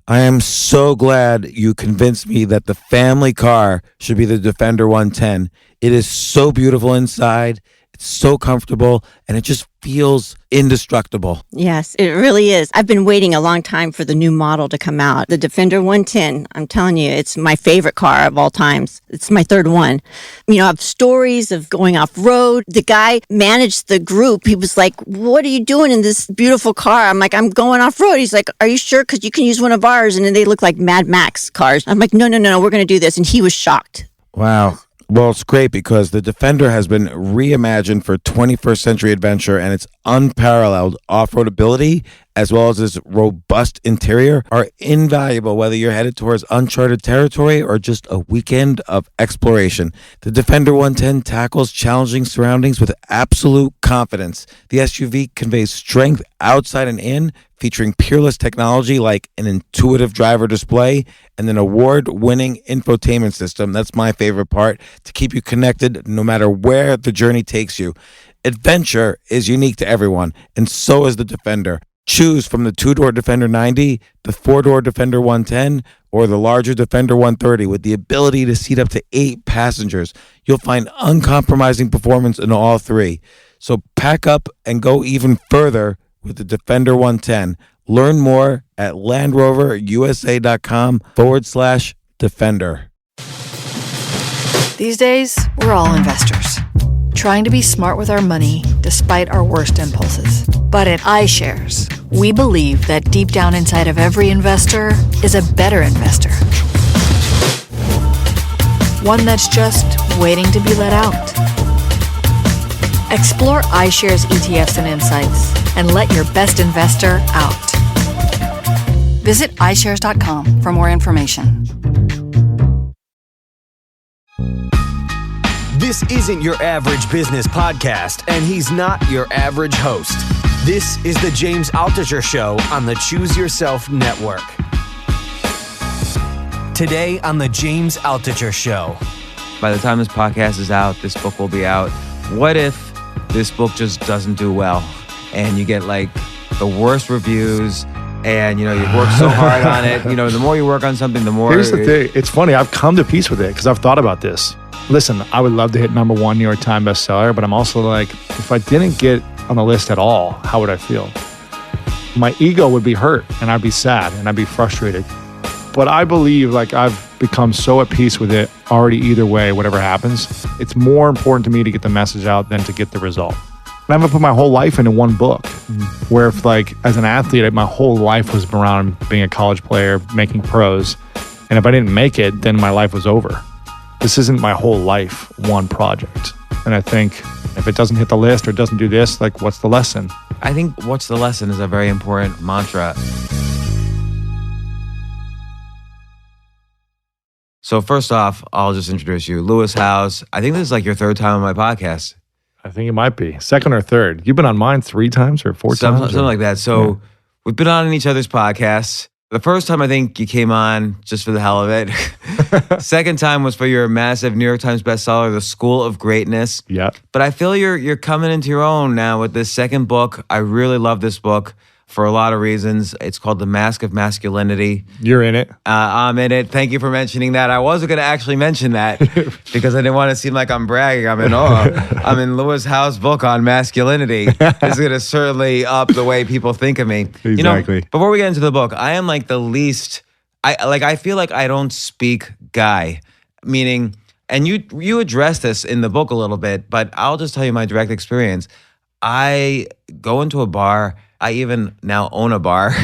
I am so glad you convinced me that the family car should be the Defender 110. It is so beautiful inside. It's so comfortable, and it just feels indestructible. Yes, it really is. I've been waiting a long time for the new model to come out. The Defender 110, I'm telling you, it's my favorite car of all times. It's my third one. You know, I have stories of going off-road. The guy managed the group. He was like, what are you doing in this beautiful car? I'm like, I'm going off-road. He's like, are you sure? Because you can use one of ours. And then they look like Mad Max cars. I'm like, no, we're going to do this. And he was shocked. Wow. Well, it's great because the Defender has been reimagined for 21st century adventure, and its unparalleled off-road ability, as well as its robust interior, are invaluable whether you're headed towards uncharted territory or just a weekend of exploration. The Defender 110 tackles challenging surroundings with absolute confidence. The SUV conveys strength outside and in, featuring peerless technology like an intuitive driver display and an award-winning infotainment system. That's my favorite part, to keep you connected no matter where the journey takes you. Adventure is unique to everyone, and so is the Defender. Choose from the two-door Defender 90, the four-door Defender 110, or the larger Defender 130 with the ability to seat up to 8 passengers. You'll find uncompromising performance in all three. So pack up and go even further with the Defender 110. Learn more at LandRoverUSA.com/Defender. These days, we're all investors, trying to be smart with our money despite our worst impulses. But at iShares, we believe that deep down inside of every investor is a better investor. One that's just waiting to be let out. Explore iShares ETFs and insights and let your best investor out. Visit iShares.com for more information. This isn't your average business podcast, and he's not your average host. This is the James Altucher Show on the Choose Yourself Network. Today on the James Altucher Show. By the time this podcast is out, this book will be out. What if this book just doesn't do well and you get like the worst reviews and, you know, you've worked so hard on it. You know, the more you work on something, the more... Here's the thing. It's funny. I've come to peace with it because I've thought about this. Listen, I would love to hit #1 New York Times bestseller, but I'm also like, if I didn't get on the list at all, how would I feel? My ego would be hurt and I'd be sad and I'd be frustrated. But I believe like I've become so at peace with it already either way, whatever happens. It's more important to me to get the message out than to get the result. And I'm gonna put my whole life into one book, where if like as an athlete, my whole life was around being a college player, making pros. And if I didn't make it, then my life was over. This isn't my whole life, one project. And I think if it doesn't hit the list or doesn't do this, like what's the lesson? I think what's the lesson is a very important mantra. So first off, I'll just introduce you. Lewis Howes. I think this is like your third time on my podcast. I think it might be. Second or third. You've been on mine 3 times or 4 times? Something like that. So we've been on each other's podcasts. The first time I think you came on just for the hell of it. Second time was for your massive New York Times bestseller, The School of Greatness. Yeah. But I feel you're coming into your own now with this second book. I really love this book for a lot of reasons. It's called The Mask of Masculinity. You're in it. I'm in it. Thank you for mentioning that. I wasn't going to actually mention that because I didn't want to seem like I'm bragging. I'm in Lewis Howes' book on masculinity. This is going to certainly up the way people think of me. Exactly. You know, before we get into the book, I am like the least... I feel like I don't speak guy, meaning... And you address this in the book a little bit, but I'll just tell you my direct experience. I go into a bar... I even now own a bar,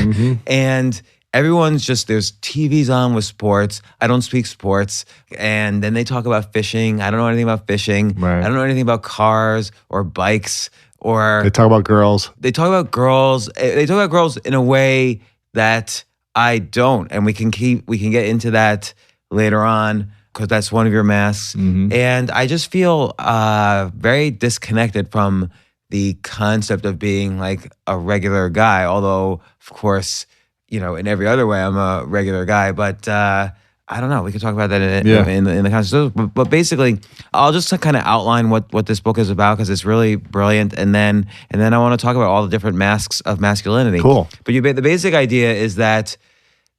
and everyone's just, there's TVs on with sports. I don't speak sports. And then they talk about fishing. I don't know anything about fishing. Right. I don't know anything about cars or bikes or... They talk about girls. They talk about girls. They talk about girls in a way that I don't. And we can get into that later on because that's one of your masks. And I just feel very disconnected from the concept of being like a regular guy, although of course, you know, in every other way, I'm a regular guy, but I don't know. We could talk about that in the context. But basically, I'll just kind of outline what this book is about because it's really brilliant, and then I want to talk about all the different masks of masculinity. Cool. But the basic idea is that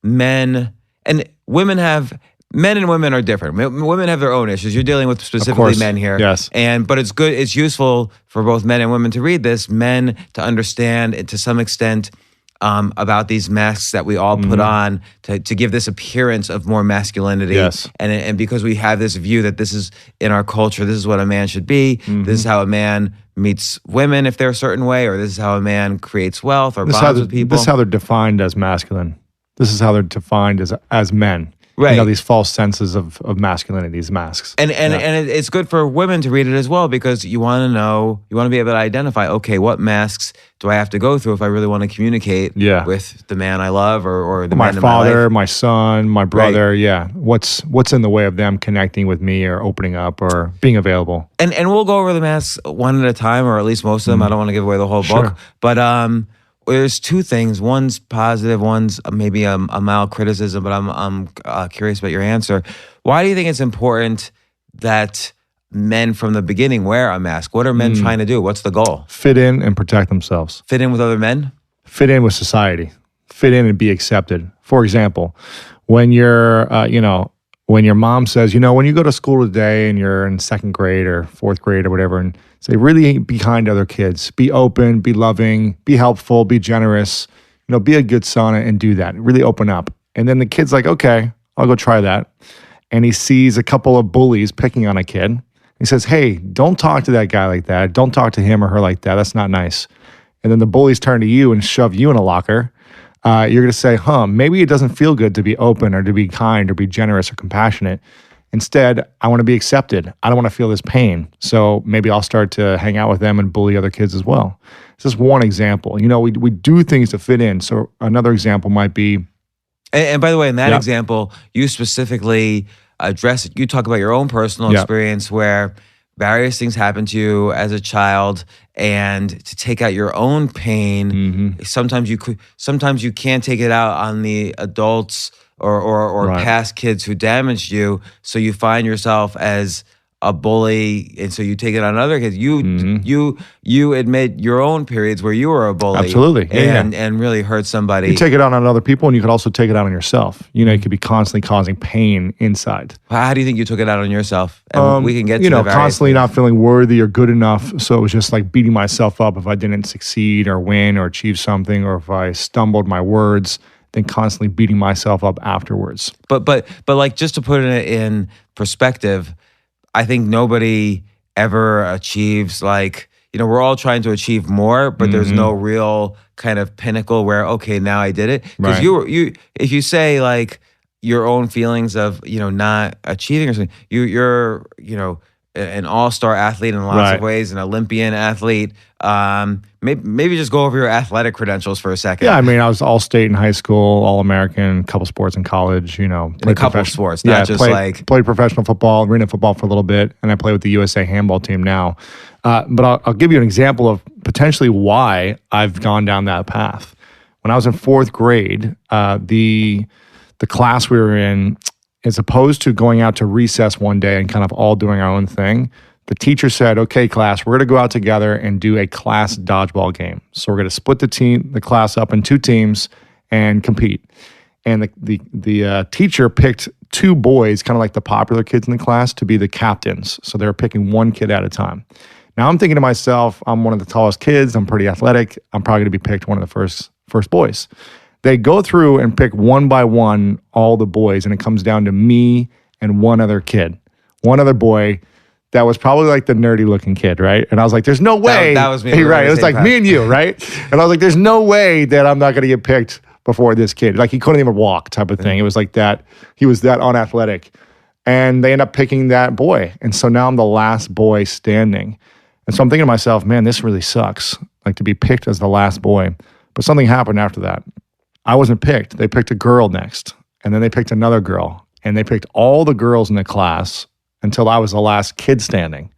men and women have. Men and women are different. Women have their own issues. You're dealing with specifically men here. Yes. But it's good. It's useful for both men and women to read this. Men to understand it to some extent about these masks that we all put on to give this appearance of more masculinity. Yes. And because we have this view that this is in our culture, this is what a man should be. This is how a man meets women if they're a certain way, or this is how a man creates wealth or bonds with people. This is how they're defined as masculine. This is how they're defined as men. Right. These false senses of masculinity, these masks. And it's good for women to read it as well, because you want to know, you want to be able to identify, okay, what masks do I have to go through if I really want to communicate with the man I love or the my man in father, my life? my son, my brother. Right. Yeah. What's in the way of them connecting with me or opening up or being available? And we'll go over the masks one at a time, or at least most of them. I don't want to give away the whole book. But there's two things. One's positive, one's maybe a mild criticism, but I'm curious about your answer. Why do you think it's important that men from the beginning wear a mask? What are men trying to do? What's the goal? Fit in and protect themselves. Fit in with other men? Fit in with society. Fit in and be accepted. For example, when you're, when your mom says, when you go to school today and you're in second grade or fourth grade or whatever, and say, really be kind to other kids, be open, be loving, be helpful, be generous, be a good son and do that. Really open up. And then the kid's like, okay, I'll go try that. And he sees a couple of bullies picking on a kid. He says, hey, don't talk to that guy like that. Don't talk to him or her like that. That's not nice. And then the bullies turn to you and shove you in a locker. You're going to say, maybe it doesn't feel good to be open or to be kind or be generous or compassionate. Instead, I want to be accepted. I don't want to feel this pain. So maybe I'll start to hang out with them and bully other kids as well. This is one example. We do things to fit in. So another example might be. And by the way, in that example, you specifically address it. You talk about your own personal experience where various things happened to you as a child, and to take out your own pain, sometimes you can't take it out on the adults or past kids who damaged you, so you find yourself as a bully, and so you take it on other kids. You admit your own periods where you were a bully, absolutely, and really hurt somebody. You take it out on other people, and you could also take it out on yourself. You could be constantly causing pain inside. How do you think you took it out on yourself? And we can get to the constantly things. Not feeling worthy or good enough. So it was just like beating myself up if I didn't succeed or win or achieve something, or if I stumbled my words. Then constantly beating myself up afterwards. But like, just to put it in perspective, I think nobody ever achieves, like, we're all trying to achieve more, but there's no real kind of pinnacle where, okay, now I did it. Because if you say like your own feelings of, not achieving or something, you're an all-star athlete in lots of ways, an Olympian athlete. Maybe just go over your athletic credentials for a second. Yeah, I was all-state in high school, all-American, a couple sports in college. In a couple of sports, not just played professional football, arena football for a little bit, and I play with the USA handball team now. But I'll give you an example of potentially why I've gone down that path. When I was in fourth grade, the class we were in, as opposed to going out to recess one day and kind of all doing our own thing, the teacher said, okay, class, we're going to go out together and do a class dodgeball game. So we're going to split the class up in two teams and compete. And the teacher picked two boys, kind of like the popular kids in the class, to be the captains. So they were picking one kid at a time. Now I'm thinking to myself, I'm one of the tallest kids. I'm pretty athletic. I'm probably going to be picked one of the first boys. They go through and pick one by one all the boys, and it comes down to me and one other kid, one other boy that was probably like the nerdy looking kid, right? And I was like, there's no way. That was me. Hey, right. It was like me and you, right? And I was like, there's no way that I'm not going to get picked before this kid. Like, he couldn't even walk type of thing. It was like that. He was that unathletic. And they end up picking that boy. And so now I'm the last boy standing. And so I'm thinking to myself, man, this really sucks, like to be picked as the last boy. But something happened after that. I wasn't picked. They picked a girl next. And then they picked another girl. And they picked all the girls in the class until I was the last kid standing.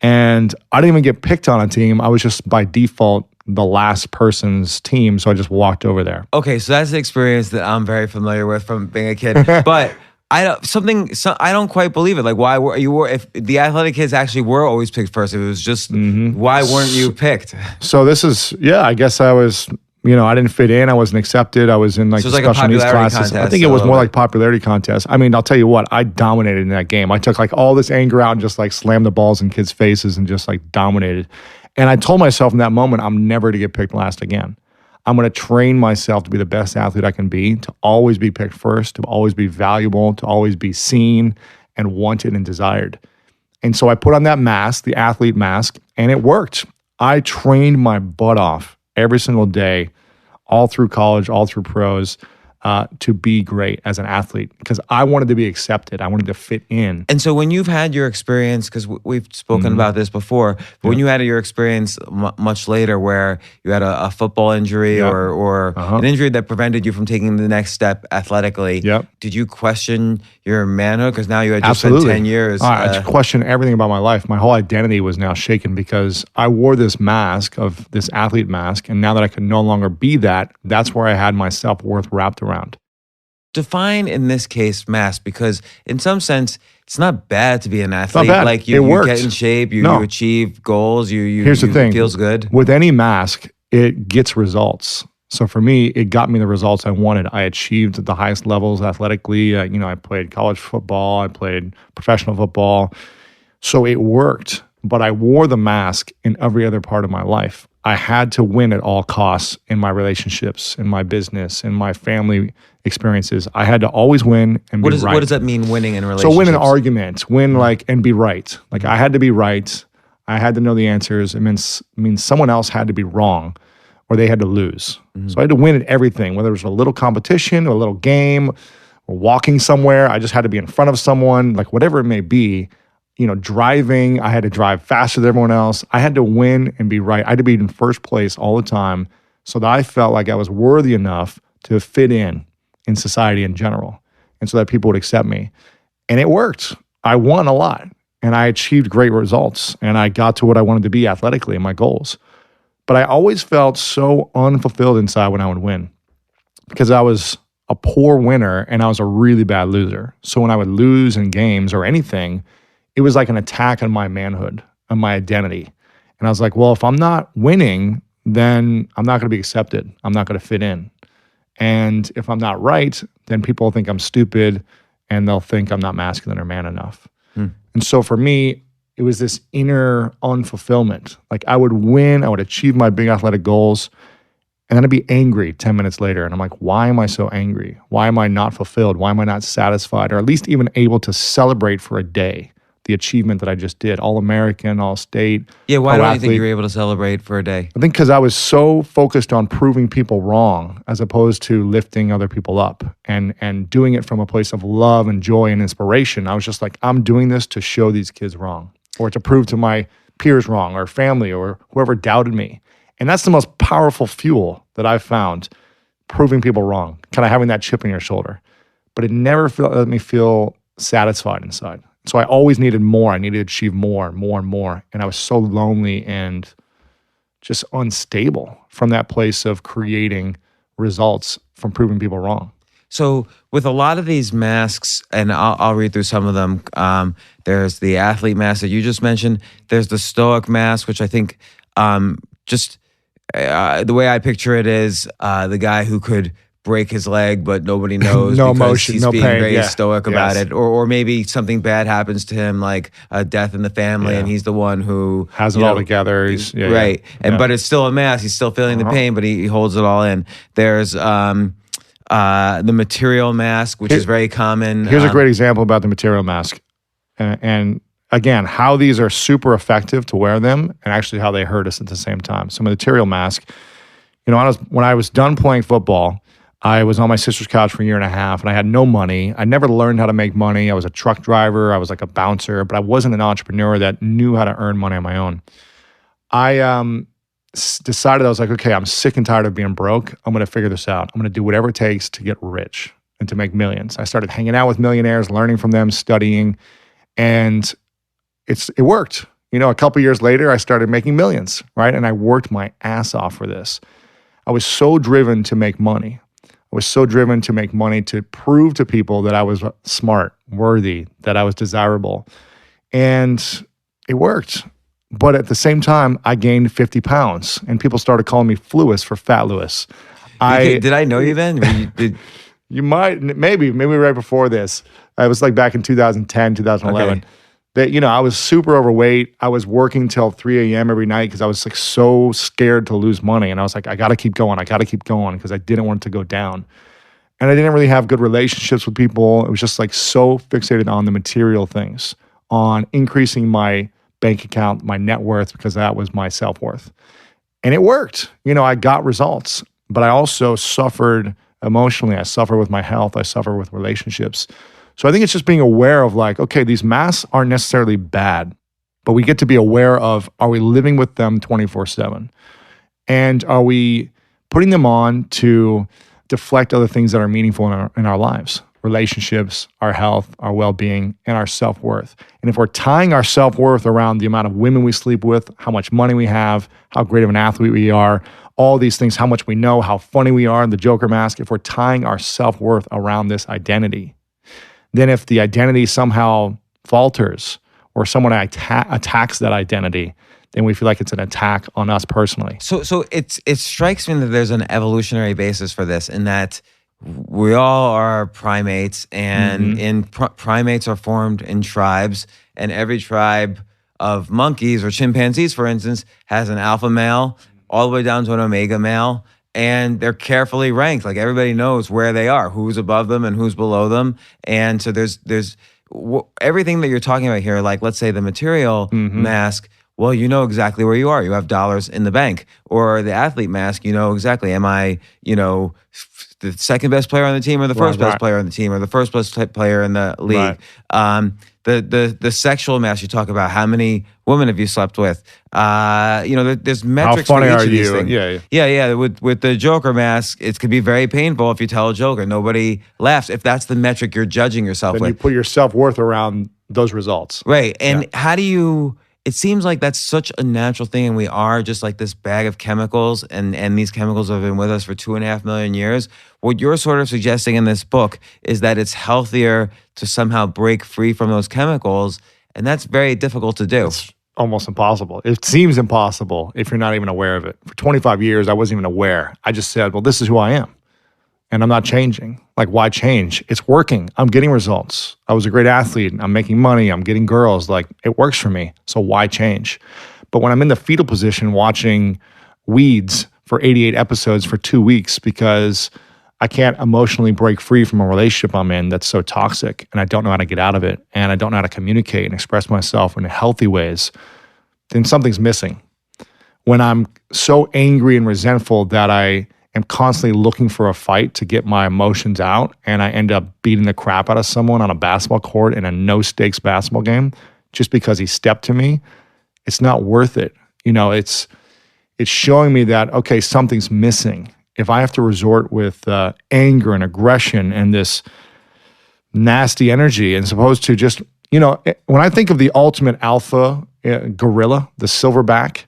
And I didn't even get picked on a team. I was just by default the last person's team. So I just walked over there. Okay, so that's the experience that I'm very familiar with from being a kid. But I don't quite believe it. Like, why were you? If the athletic kids actually were always picked first, it was just why weren't you picked? So this is, I guess I was I didn't fit in. I wasn't accepted. I was in like So it the was like a special needs popularity classes. I contest think it a was little more bit. like popularity contest. I mean, I'll tell you what, I dominated in that game. I took like all this anger out and just like slammed the balls in kids' faces and just like dominated. And I told myself in that moment, I'm never to get picked last again. I'm going to train myself to be the best athlete I can be, to always be picked first, to always be valuable, to always be seen and wanted and desired. And so I put on that mask, the athlete mask, and it worked. I trained my butt off every single day, all through college, all through pros, to be great as an athlete because I wanted to be accepted. I wanted to fit in. And so when you've had your experience, because we've spoken about this before, but when you had your experience much later where you had a football injury or an injury that prevented you from taking the next step athletically, did you question your manhood? Because now you had just spent 10 years. I questioned everything about my life. My whole identity was now shaken because I wore this mask of this athlete mask. And now that I could no longer be that, that's where I had my self-worth wrapped around. Define in this case mask, because in some sense it's not bad to be an athlete. Not bad. Like It you worked. get in shape, you achieve goals. Here's the thing. It feels good. With any mask, it gets results. So for me, it got me the results I wanted. I achieved the highest levels athletically. I played college football. I played professional football. So it worked. But I wore the mask in every other part of my life. I had to win at all costs in my relationships, in my business, in my family experiences. I had to always win and be right. What does that mean, winning in relationships? So win an argument, and be right. Like I had to be right. I had to know the answers. It means someone else had to be wrong or they had to lose. So I had to win at everything, whether it was a little competition or a little game or walking somewhere. I just had to be in front of someone, like whatever it may be. Driving, I had to drive faster than everyone else. I had to win and be right. I had to be in first place all the time so that I felt like I was worthy enough to fit in society in general and so that people would accept me. And it worked. I won a lot and I achieved great results and I got to what I wanted to be athletically and my goals. But I always felt so unfulfilled inside when I would win because I was a poor winner and I was a really bad loser. So when I would lose in games or anything, it was like an attack on my manhood, on my identity. And I was like, well, if I'm not winning, then I'm not going to be accepted. I'm not going to fit in. And if I'm not right, then people think I'm stupid and they'll think I'm not masculine or man enough. And so for me, it was this inner unfulfillment. Like I would win, I would achieve my big athletic goals, and then I'd be angry 10 minutes later. And I'm like, why am I so angry? Why am I not fulfilled? Why am I not satisfied? Or at least even able to celebrate for a day the achievement that I just did, All-American, All-State. Yeah, why don't you think pro-athlete. you were able to celebrate for a day? I think because I was so focused on proving people wrong as opposed to lifting other people up and doing it from a place of love and joy and inspiration. I was just like, I'm doing this to show these kids wrong or to prove to my peers wrong or family or whoever doubted me. And that's the most powerful fuel that I've found, proving people wrong, kind of having that chip on your shoulder. But it never let me feel satisfied inside. So I always needed more. I needed to achieve more and more and more. And I was so lonely and just unstable from that place of creating results from proving people wrong. So with a lot of these masks, and I'll read through some of them, there's the athlete mask that you just mentioned. There's the stoic mask, which I think the way I picture it is the guy who could break his leg, but nobody knows No because emotion, he's no being pain, very yeah. stoic about Yes. it. Or maybe something bad happens to him, like a death in the family, Yeah. and he's the one who Has it all together. He's, right. And but it's still a mask. He's still feeling the pain, but he holds it all in. There's the material mask, which is very common. Here's a great example about the material mask. And again, how these are super effective to wear them and actually how they hurt us at the same time. So material mask, when I was done playing football, I was on my sister's couch for a year and a half and I had no money. I never learned how to make money. I was a truck driver. I was like a bouncer, but I wasn't an entrepreneur that knew how to earn money on my own. I decided, I was like, okay, I'm sick and tired of being broke. I'm going to figure this out. I'm going to do whatever it takes to get rich and to make millions. I started hanging out with millionaires, learning from them, studying, and it worked. A couple years later, I started making millions, right? And I worked my ass off for this. I was so driven to make money. I was so driven to make money to prove to people that I was smart, worthy, that I was desirable. And it worked. But at the same time, I gained 50 pounds and people started calling me Fluis for Fat Louis. Did I know you then? You might, maybe right before this. I was like back in 2010, 2011. Okay. That, I was super overweight. I was working till 3 a.m. every night because I was like so scared to lose money. And I was like, I got to keep going. I got to keep going because I didn't want it to go down. And I didn't really have good relationships with people. It was just like so fixated on the material things, on increasing my bank account, my net worth, because that was my self-worth. And it worked. I got results, but I also suffered emotionally. I suffer with my health. I suffer with relationships. So I think it's just being aware of like, okay, these masks aren't necessarily bad, but we get to be aware of, are we living with them 24/7? And are we putting them on to deflect other things that are meaningful in our lives? Relationships, our health, our well-being, and our self-worth. And if we're tying our self-worth around the amount of women we sleep with, how much money we have, how great of an athlete we are, all these things, how much we know, how funny we are, the Joker mask, if we're tying our self-worth around this identity, then if the identity somehow falters or someone attacks that identity, then we feel like it's an attack on us personally. So it strikes me that there's an evolutionary basis for this, in that we all are primates, and primates are formed in tribes, and every tribe of monkeys or chimpanzees, for instance, has an alpha male all the way down to an omega male, and they're carefully ranked. Like everybody knows where they are, who's above them and who's below them. And so there's everything that you're talking about here, like let's say the material mask, well, you know exactly where you are. You have dollars in the bank. Or the athlete mask, you know exactly, am I, the second best player on the team or the first best player on the team or the first best player in the league? Right. The sexual mask, you talk about how many women have you slept with? There's metrics How funny for each are of these you? things. Yeah. Yeah. With the Joker mask, it could be very painful if you tell a joke and nobody laughs. If that's the metric you're judging yourself Then with, you put your self-worth around those results. right? And how do you? It seems like that's such a natural thing, and we are just like this bag of chemicals, and these chemicals have been with us for 2.5 million years. What you're sort of suggesting in this book is that it's healthier to somehow break free from those chemicals, and that's very difficult to do. It's almost impossible. It seems impossible if you're not even aware of it. For 25 years, I wasn't even aware. I just said, well, this is who I am, and I'm not changing. Like, why change? It's working. I'm getting results. I was a great athlete. I'm making money. I'm getting girls. Like, it works for me. So why change? But when I'm in the fetal position watching Weeds for 88 episodes for 2 weeks because I can't emotionally break free from a relationship I'm in that's so toxic, and I don't know how to get out of it, and I don't know how to communicate and express myself in healthy ways, then something's missing. When I'm so angry and resentful that I am constantly looking for a fight to get my emotions out, and I end up beating the crap out of someone on a basketball court in a no-stakes basketball game just because he stepped to me, it's not worth it. It's showing me that, okay, something's missing. If I have to resort with anger and aggression and this nasty energy, and supposed to just, when I think of the ultimate alpha gorilla, the silverback,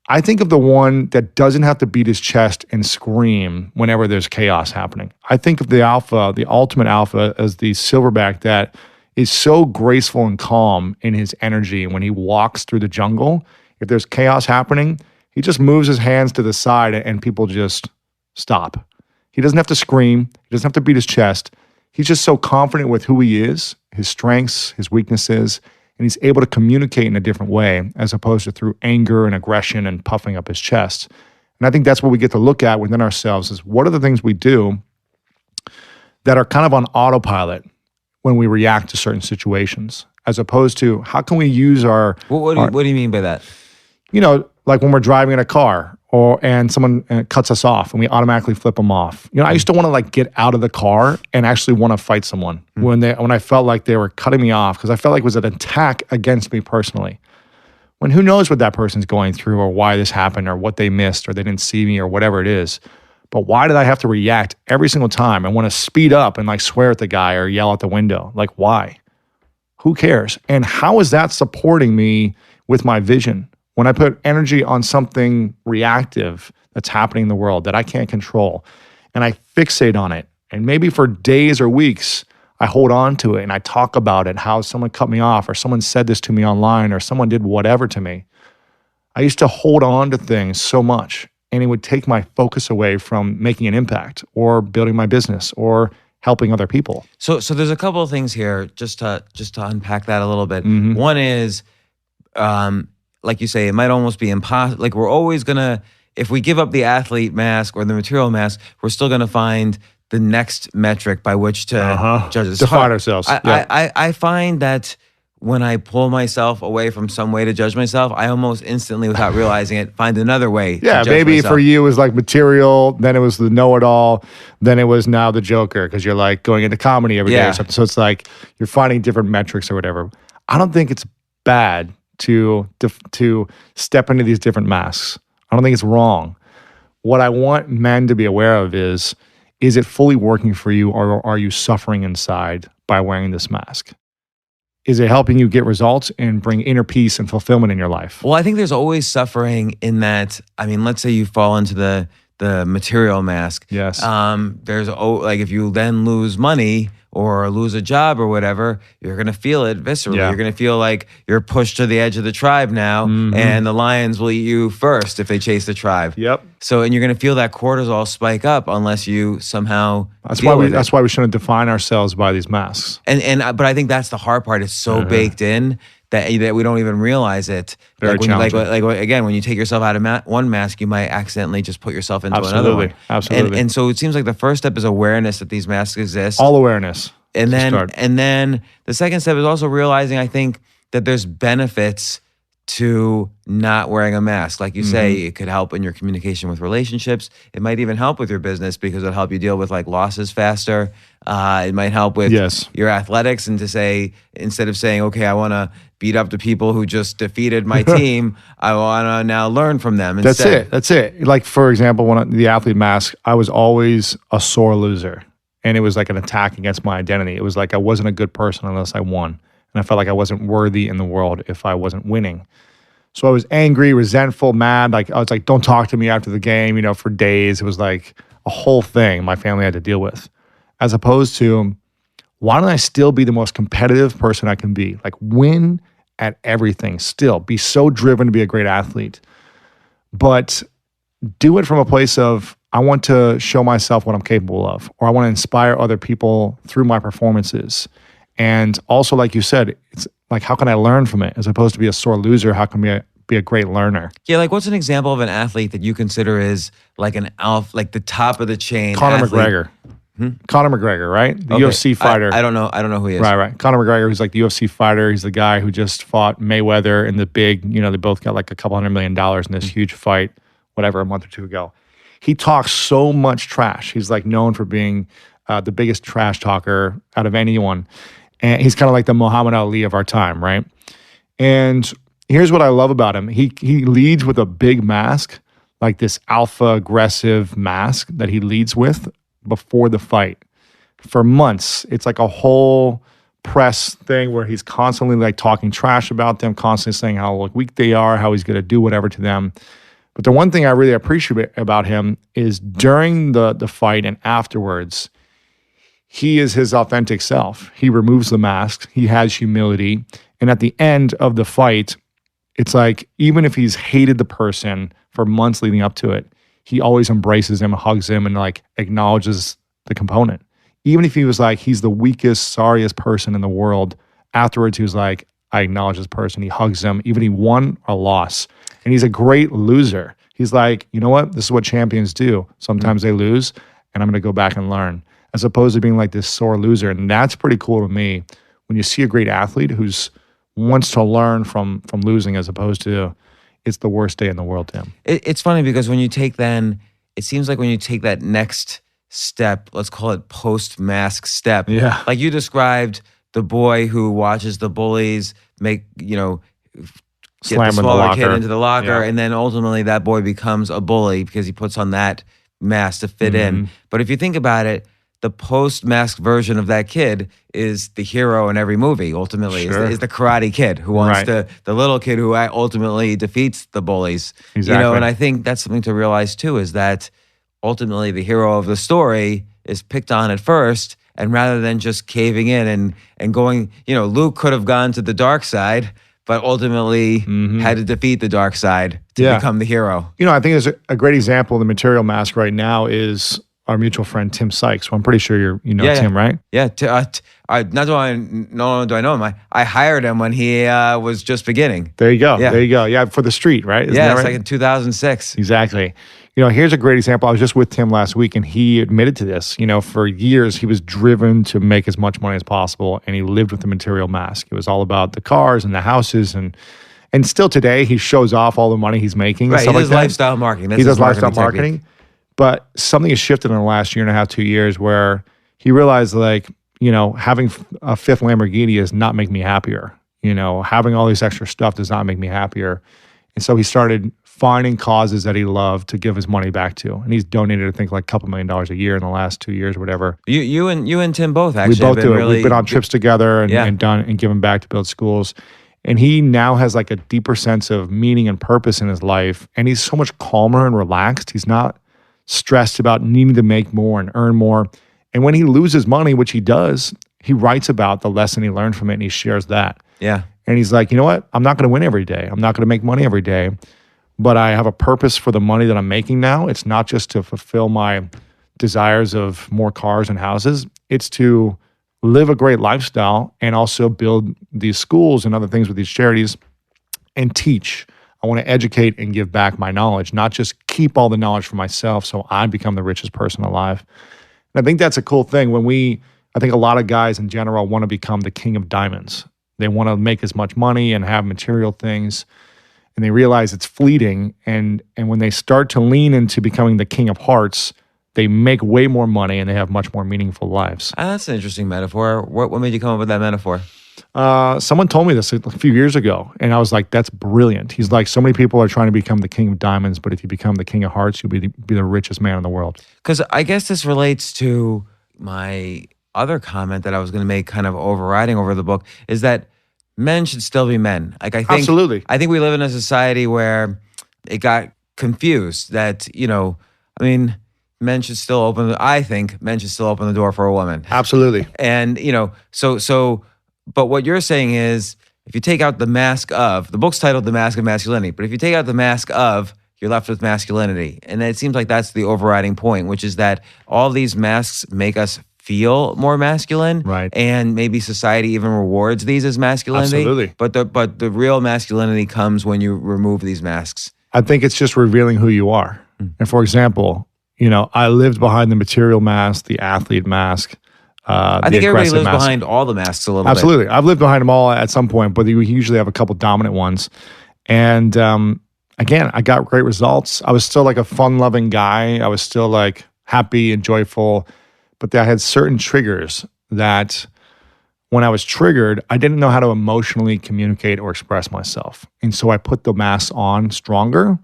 I think of the one that doesn't have to beat his chest and scream whenever there's chaos happening. I think of the alpha, the ultimate alpha, as the silverback that is so graceful and calm in his energy. When he walks through the jungle, if there's chaos happening, he just moves his hands to the side and people just stop. He doesn't have to scream. He doesn't have to beat his chest. He's just so confident with who he is, his strengths, his weaknesses, and he's able to communicate in a different way as opposed to through anger and aggression and puffing up his chest. And I think that's what we get to look at within ourselves, is what are the things we do that are kind of on autopilot when we react to certain situations, as opposed to how can we use our... What do you mean by that? Like when we're driving in a car and someone cuts us off and we automatically flip them off. I used to want to get out of the car and actually want to fight someone when I felt like they were cutting me off, because I felt like it was an attack against me personally. When who knows what that person's going through or why this happened or what they missed or they didn't see me or whatever it is. But why did I have to react every single time and want to speed up and swear at the guy or yell out the window? Why? Who cares? And how is that supporting me with my vision? When I put energy on something reactive that's happening in the world that I can't control, and I fixate on it, and maybe for days or weeks, I hold on to it and I talk about it, how someone cut me off or someone said this to me online or someone did whatever to me, I used to hold on to things so much, and it would take my focus away from making an impact or building my business or helping other people. So there's a couple of things here just to unpack that a little bit. Mm-hmm. One is, like you say, it might almost be impossible. Like we're always gonna, if we give up the athlete mask or the material mask, we're still gonna find the next metric by which to judge it. Define ourselves. I find that when I pull myself away from some way to judge myself, I almost instantly, without realizing it, find another way to judge maybe myself. for you it was like material, then it was the know-it-all, then it was now the Joker because you're like going into comedy every day or something. So it's like you're finding different metrics or whatever. I don't think it's bad to step into these different masks. I don't think it's wrong. What I want men to be aware of is it fully working for you, or are you suffering inside by wearing this mask? Is it helping you get results and bring inner peace and fulfillment in your life? Well, I think there's always suffering in that. I mean, let's say you fall into the material mask. Yes. There's like if you then lose money or lose a job or whatever, you're gonna feel it viscerally. Yeah. You're gonna feel like you're pushed to the edge of the tribe now, and the lions will eat you first if they chase the tribe. Yep. So, and you're gonna feel that cortisol spike up unless you somehow. That's why we shouldn't define ourselves by these masks. But I think that's the hard part. It's so baked in that we don't even realize it. Very like when challenging. again, when you take yourself out of one mask, you might accidentally just put yourself into another Absolutely. one. Absolutely. And so it seems like the first step is awareness that these masks exist. All awareness. And to start. then the second step is also realizing, I think, that there's benefits to not wearing a mask. Like you say, it could help in your communication with relationships. It might even help with your business because it'll help you deal with like losses faster. It might help with your athletics, and to say, instead of saying, okay, I want to beat up the people who just defeated my team, I want to now learn from them instead. That's it. Like, for example, the athlete mask, I was always a sore loser. And it was like an attack against my identity. It was like I wasn't a good person unless I won. And I felt like I wasn't worthy in the world if I wasn't winning. So I was angry, resentful, mad. Like I was like, don't talk to me after the game, for days. It was like a whole thing my family had to deal with. As opposed to, why don't I still be the most competitive person I can be? Like win at everything still. Be so driven to be a great athlete. But do it from a place of, I want to show myself what I'm capable of, or I want to inspire other people through my performances. And also, like you said, it's like, how can I learn from it? As opposed to be a sore loser, how can I be a great learner? Yeah, like what's an example of an athlete that you consider is like an like the top of the chain Conor athlete? McGregor. Conor McGregor, right? The UFC fighter. I don't know who he is. Right. Conor McGregor, who's like the UFC fighter. He's the guy who just fought Mayweather in the big, they both got like a couple $100 million in this huge fight, whatever, a month or two ago. He talks so much trash. He's like known for being the biggest trash talker out of anyone. And he's kind of like the Muhammad Ali of our time, right? And here's what I love about him. He leads with a big mask, like this alpha aggressive mask that he leads with before the fight. For months, it's like a whole press thing where he's constantly like talking trash about them, constantly saying how weak they are, how he's going to do whatever to them. But the one thing I really appreciate about him is during the fight and afterwards, he is his authentic self. He removes the mask. He has humility. And at the end of the fight, it's like, even if he's hated the person for months leading up to it, he always embraces him, hugs him, and like acknowledges the component. Even if he was like, he's the weakest, sorriest person in the world, afterwards he was like, I acknowledge this person. He hugs him, even he won or lost. And he's a great loser. He's like, you know what? This is what champions do. Sometimes they lose, and I'm going to go back and learn. As opposed to being like this sore loser. And that's pretty cool to me when you see a great athlete who's wants to learn from losing, as opposed to it's the worst day in the world to him. It's funny because it seems like when you take that next step, let's call it post-mask step. Yeah. Like you described the boy who watches the bullies get the smaller kid into the locker, and then ultimately that boy becomes a bully because he puts on that mask to fit in. But if you think about it, the post-mask version of that kid is the hero in every movie, ultimately, is the karate kid who wants the little kid who ultimately defeats the bullies. Exactly. And I think that's something to realize too, is that ultimately the hero of the story is picked on at first, and rather than just caving in and going, Luke could have gone to the dark side, but ultimately had to defeat the dark side to become the hero. You know, I think there's a great example of the material mask right now is our mutual friend Tim Sykes. Well, I'm pretty sure you know Tim, right? Yeah. Not do I know him. I hired him when he was just beginning. There you go. Yeah. There you go. Yeah, for the street, right? Isn't that it's right? like in 2006. Exactly. You know, here's a great example. I was just with Tim last week, and he admitted to this. You know, for years, he was driven to make as much money as possible, and he lived with the material mask. It was all about the cars and the houses, and still today, he shows off all the money he's making. Right, and stuff he does like that. lifestyle marketing. That's he his does lifestyle technique. marketing. But something has shifted in the last year and a half, 2 years, where he realized, like, you know, having a fifth Lamborghini does not make me happier. You know, having all this extra stuff does not make me happier. And so he started finding causes that he loved to give his money back to. And he's donated, I think, like a couple $1 million a year in the last 2 years or whatever. You and Tim both actually. We both do it. Really, we've been on trips together and done and given back to build schools. And he now has like a deeper sense of meaning and purpose in his life. And he's so much calmer and relaxed. He's not stressed about needing to make more and earn more. And when he loses money, which he does, he writes about the lesson he learned from it and he shares that. Yeah. And he's like, you know what? I'm not going to win every day. I'm not going to make money every day, but I have a purpose for the money that I'm making now. It's not just to fulfill my desires of more cars and houses. It's to live a great lifestyle and also build these schools and other things with these charities and teach. I want to educate and give back my knowledge, not just keep all the knowledge for myself so I become the richest person alive. And I think that's a cool thing. I think a lot of guys in general want to become the king of diamonds. They want to make as much money and have material things, and they realize it's fleeting. And when they start to lean into becoming the king of hearts, they make way more money and they have much more meaningful lives. That's an interesting metaphor. What made you come up with that metaphor? Someone told me this a few years ago, and I was like, that's brilliant. He's like, so many people are trying to become the king of diamonds, but if you become the king of hearts, you'll be the richest man in the world. Because I guess this relates to my other comment that I was going to make, kind of overriding over the book, is that men should still be men. Like, Absolutely. I think we live in a society where it got confused that, you know, I mean, men should still open the door for a woman. Absolutely. And, you know, so but what you're saying is, if you take out the mask of, the book's titled The Mask of Masculinity, but if you take out the mask of, you're left with masculinity. And it seems like that's the overriding point, which is that all these masks make us feel more masculine. Right. And maybe society even rewards these as masculinity. Absolutely. But the real masculinity comes when you remove these masks. I think it's just revealing who you are. And for example, you know, I lived behind the material mask, the athlete mask, I think everybody lives mask. behind all the masks a little bit. Absolutely. I've lived behind them all at some point, but you usually have a couple dominant ones. And again, I got great results. I was still like a fun-loving guy. I was still like happy and joyful, but I had certain triggers that when I was triggered, I didn't know how to emotionally communicate or express myself. And so I put the mask on stronger,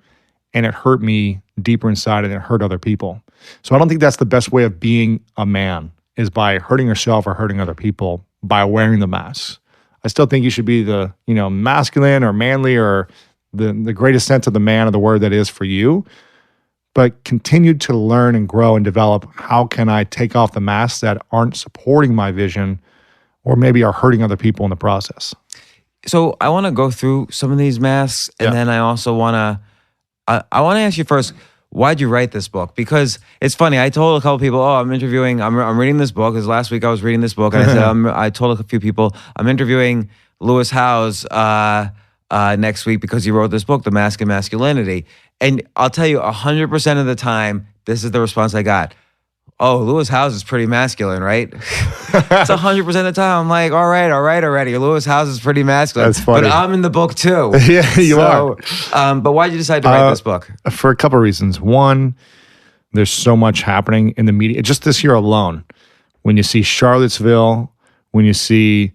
and it hurt me deeper inside and it hurt other people. So I don't think that's the best way of being a man, is by hurting yourself or hurting other people by wearing the mask. I still think you should be the, you know, masculine or manly or the greatest sense of the man of the word that is for you, but continue to learn and grow and develop. How can I take off the masks that aren't supporting my vision or maybe are hurting other people in the process? So I want to go through some of these masks, and then I also want to, I want to ask you first, why'd you write this book? Because it's funny. I told a couple people, I'm reading this book. Because last week I was reading this book, and I said, I told a few people, I'm interviewing Lewis Howes next week because he wrote this book, The Mask of Masculinity. And I'll tell you, 100% of the time, this is the response I got. Oh, Lewis Howes is pretty masculine, right? It's 100% of the time. I'm like, all right already. Lewis Howes is pretty masculine. That's funny. But I'm in the book too. Yeah, you are. But why'd you decide to write this book? For a couple of reasons. One, there's so much happening in the media. Just this year alone, when you see Charlottesville, when you see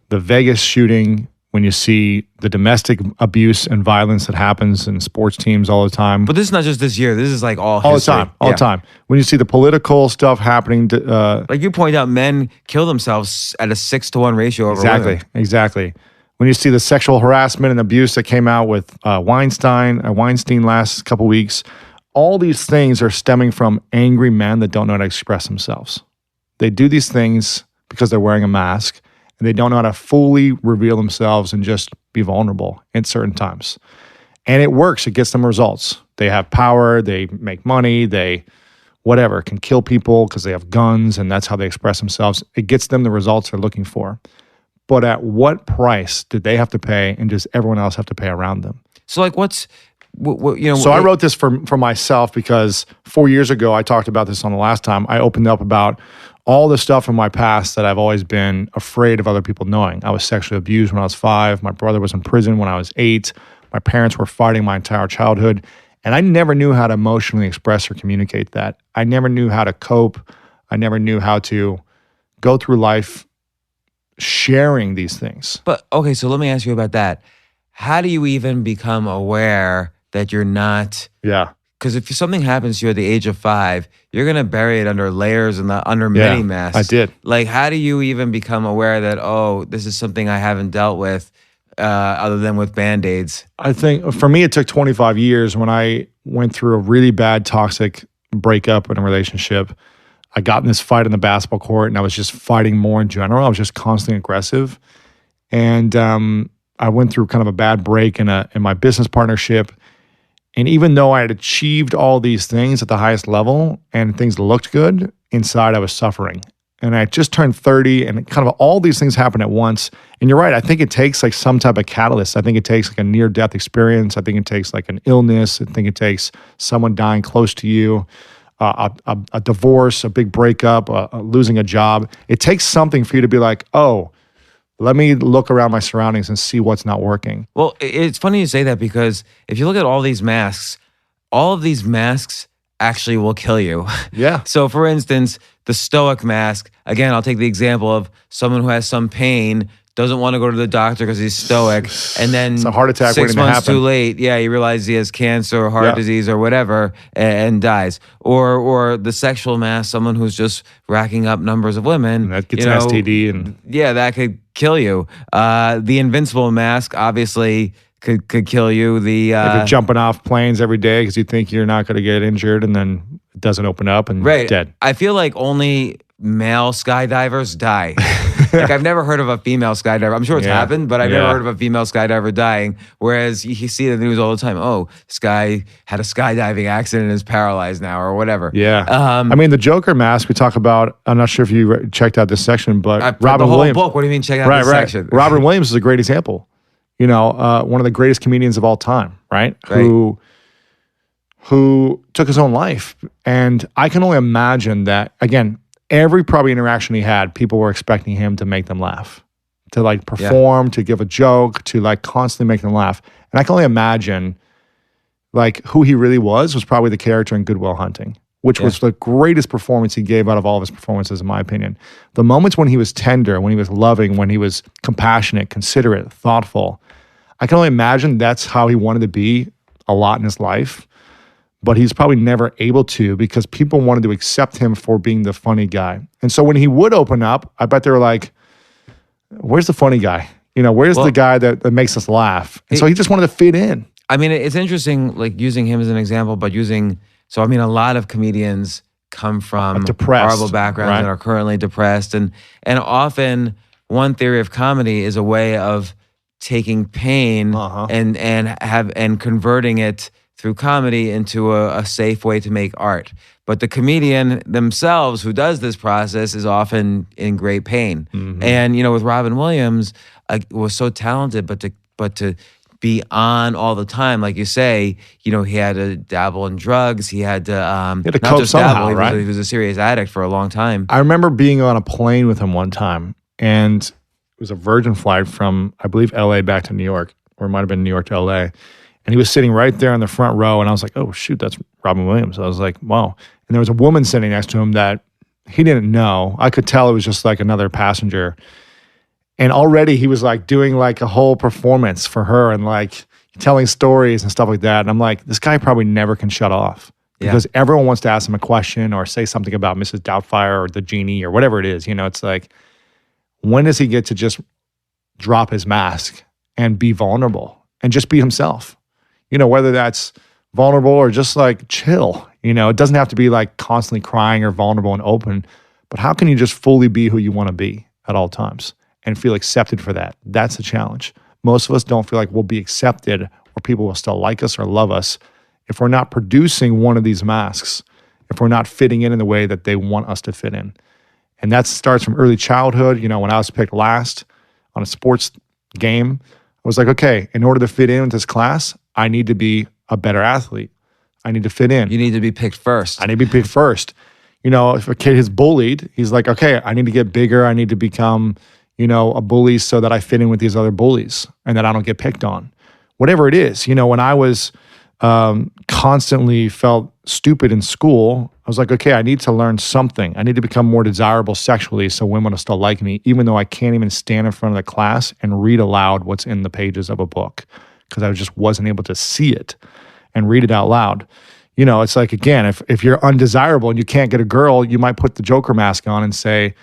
the Vegas shooting, when you see the domestic abuse and violence that happens in sports teams all the time. But this is not just this year. This is like all the time. All the time. When you see the political stuff happening. Like you point out, men kill themselves at a 6-to-1 ratio over women. Exactly. When you see the sexual harassment and abuse that came out with Weinstein last couple weeks, all these things are stemming from angry men that don't know how to express themselves. They do these things because they're wearing a mask, and they don't know how to fully reveal themselves and just be vulnerable at certain times. And it works. It gets them results. They have power. They make money. They whatever, can kill people because they have guns, and that's how they express themselves. It gets them the results they're looking for. But at what price did they have to pay, and does everyone else have to pay around them? So like So I wrote this for myself because 4 years ago, I talked about this on the last time. I opened up about all the stuff from my past that I've always been afraid of other people knowing. I was sexually abused when I was 5. My brother was in prison when I was 8. My parents were fighting my entire childhood. And I never knew how to emotionally express or communicate that. I never knew how to cope. I never knew how to go through life sharing these things. But okay, so let me ask you about that. How do you even become aware that you're not? Yeah. Because if something happens to you at the age of 5, you're gonna bury it under layers and under many masks. I did. Like, how do you even become aware that, oh, this is something I haven't dealt with, other than with Band-Aids? I think for me, it took 25 years when I went through a really bad toxic breakup in a relationship. I got in this fight on the basketball court, and I was just fighting more in general. I was just constantly aggressive. And I went through kind of a bad break in my business partnership. And even though I had achieved all these things at the highest level and things looked good, inside I was suffering. And I just turned 30, and kind of all these things happen at once. And you're right, I think it takes like some type of catalyst. I think it takes like a near-death experience. I think it takes like an illness. I think it takes someone dying close to you, a divorce, a big breakup, losing a job. It takes something for you to be like, oh, let me look around my surroundings and see what's not working. Well, it's funny you say that, because if you look at all these masks, all of these masks actually will kill you. Yeah. So for instance, the stoic mask, again, I'll take the example of someone who has some pain, doesn't want to go to the doctor because he's stoic, and then it's a heart attack 6 waiting to months happen. too late, he realizes he has cancer or heart disease or whatever, and dies. Or the sexual mask, someone who's just racking up numbers of women. And that gets an STD. And that could kill you. The invincible mask, obviously, could kill you. if you're jumping off planes every day because you think you're not going to get injured, and then it doesn't open up and you're dead. I feel like only male skydivers die. Like, I've never heard of a female skydiver. I'm sure it's happened, but I've never heard of a female skydiver dying. Whereas you see in the news all the time, oh, this guy had a skydiving accident and is paralyzed now, or whatever. Yeah. I mean, the Joker mask we talk about, I'm not sure if you checked out this section, but Robin the whole Williams. book. What do you mean check out this section? Robin Williams is a great example. You know, one of the greatest comedians of all time, right? Who took his own life. And I can only imagine that, again, every probably interaction he had, people were expecting him to make them laugh, to like perform, to give a joke, to like constantly make them laugh. And I can only imagine like who he really was probably the character in Good Will Hunting, which was the greatest performance he gave out of all of his performances, in my opinion. The moments when he was tender, when he was loving, when he was compassionate, considerate, thoughtful, I can only imagine that's how he wanted to be a lot in his life. But he's probably never able to, because people wanted to accept him for being the funny guy. And so when he would open up, I bet they were like, where's the funny guy? You know, where's the guy that makes us laugh? And so he just wanted to fit in. I mean, it's interesting, like using him as an example, but a lot of comedians come from horrible backgrounds and are currently depressed. And often one theory of comedy is a way of taking pain and converting it through comedy into a safe way to make art. But the comedian themselves who does this process is often in great pain. Mm-hmm. And, with Robin Williams, was so talented, but to be on all the time, like you say, he had to dabble in drugs. He had to cope somehow, right? He was a serious addict for a long time. I remember being on a plane with him one time, and it was a Virgin flight from, I believe, LA back to New York, or it might have been New York to LA. And he was sitting right there in the front row, and I was like, oh, shoot, that's Robin Williams. I was like, wow. And there was a woman sitting next to him that he didn't know. I could tell it was just like another passenger. And already he was like doing like a whole performance for her and like telling stories and stuff like that. And I'm like, this guy probably never can shut off, because everyone wants to ask him a question or say something about Mrs. Doubtfire or the genie or whatever it is. It's like, when does he get to just drop his mask and be vulnerable and just be himself? Whether that's vulnerable or just like chill, it doesn't have to be like constantly crying or vulnerable and open, but how can you just fully be who you want to be at all times? and feel accepted for that. That's the challenge. Most of us don't feel like we'll be accepted or people will still like us or love us if we're not producing one of these masks, if we're not fitting in the way that they want us to fit in. And that starts from early childhood. You know, when I was picked last on a sports game, I was like, okay, in order to fit in with this class, I need to be a better athlete. I need to fit in. You need to be picked first. I need to be picked first. You know, if a kid is bullied, he's like, okay, I need to get bigger. I need to become, you know, a bully so that I fit in with these other bullies and that I don't get picked on. Whatever it is, you know, when I was constantly felt stupid in school, I was like, okay, I need to learn something. I need to become more desirable sexually so women will still like me, even though I can't even stand in front of the class and read aloud what's in the pages of a book because I just wasn't able to see it and read it out loud. You know, it's like, again, if you're undesirable and you can't get a girl, you might put the Joker mask on and say,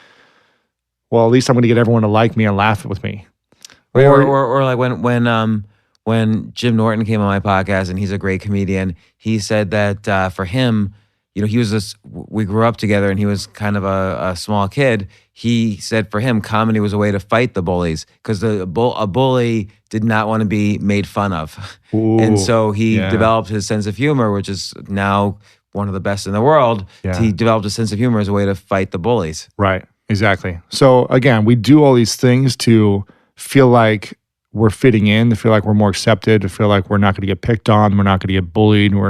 well, at least I'm going to get everyone to like me and laugh with me. Or like when Jim Norton came on my podcast, and he's a great comedian, he said that for him, you know, we grew up together and he was kind of a small kid. He said for him, comedy was a way to fight the bullies because a bully did not want to be made fun of. Ooh, and so he developed his sense of humor, which is now one of the best in the world. Yeah. He developed a sense of humor as a way to fight the bullies. Right, exactly. So again, we do all these things to feel like we're fitting in, to feel like we're more accepted, to feel like we're not going to get picked on, we're not going to get bullied, and we're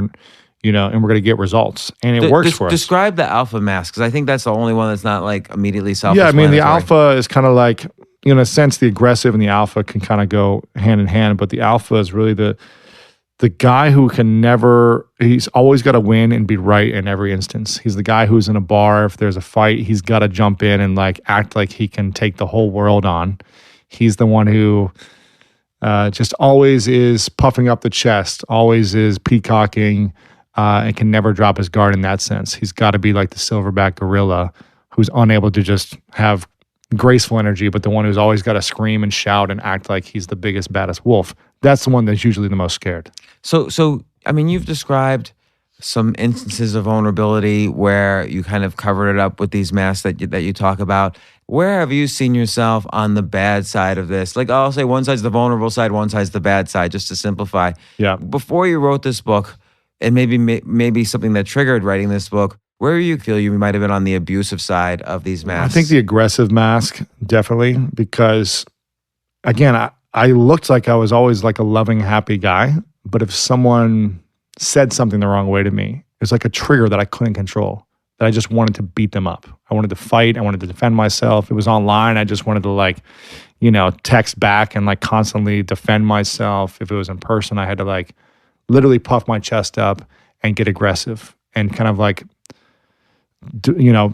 going to get results. And it works for us. Describe the alpha mask, because I think that's the only one that's not like immediately self-explanatory. Yeah, I mean, the alpha is kind of like, you know, in a sense, the aggressive and the alpha can kind of go hand in hand, but the alpha is really the guy who can never, he's always got to win and be right in every instance. He's the guy who's in a bar, if there's a fight, he's got to jump in and like act like he can take the whole world on. He's the one who just always is puffing up the chest, always is peacocking, and can never drop his guard in that sense. He's got to be like the silverback gorilla who's unable to just have graceful energy, but the one who's always got to scream and shout and act like he's the biggest, baddest wolf. That's the one that's usually the most scared. So I mean, you've described some instances of vulnerability where you kind of covered it up with these masks that you talk about. Where have you seen yourself on the bad side of this? Like, I'll say one side's the vulnerable side, one side's the bad side, just to simplify. Yeah. Before you wrote this book, and maybe something that triggered writing this book, where you feel you might have been on the abusive side of these masks? I think the aggressive mask, definitely, because again, I looked like I was always like a loving, happy guy, but if someone said something the wrong way to me, it was like a trigger that I couldn't control, that I just wanted to beat them up. I wanted to fight. I wanted to defend myself. It was online. I just wanted to like, you know, text back and like constantly defend myself. If it was in person, I had to like literally puff my chest up and get aggressive and kind of like,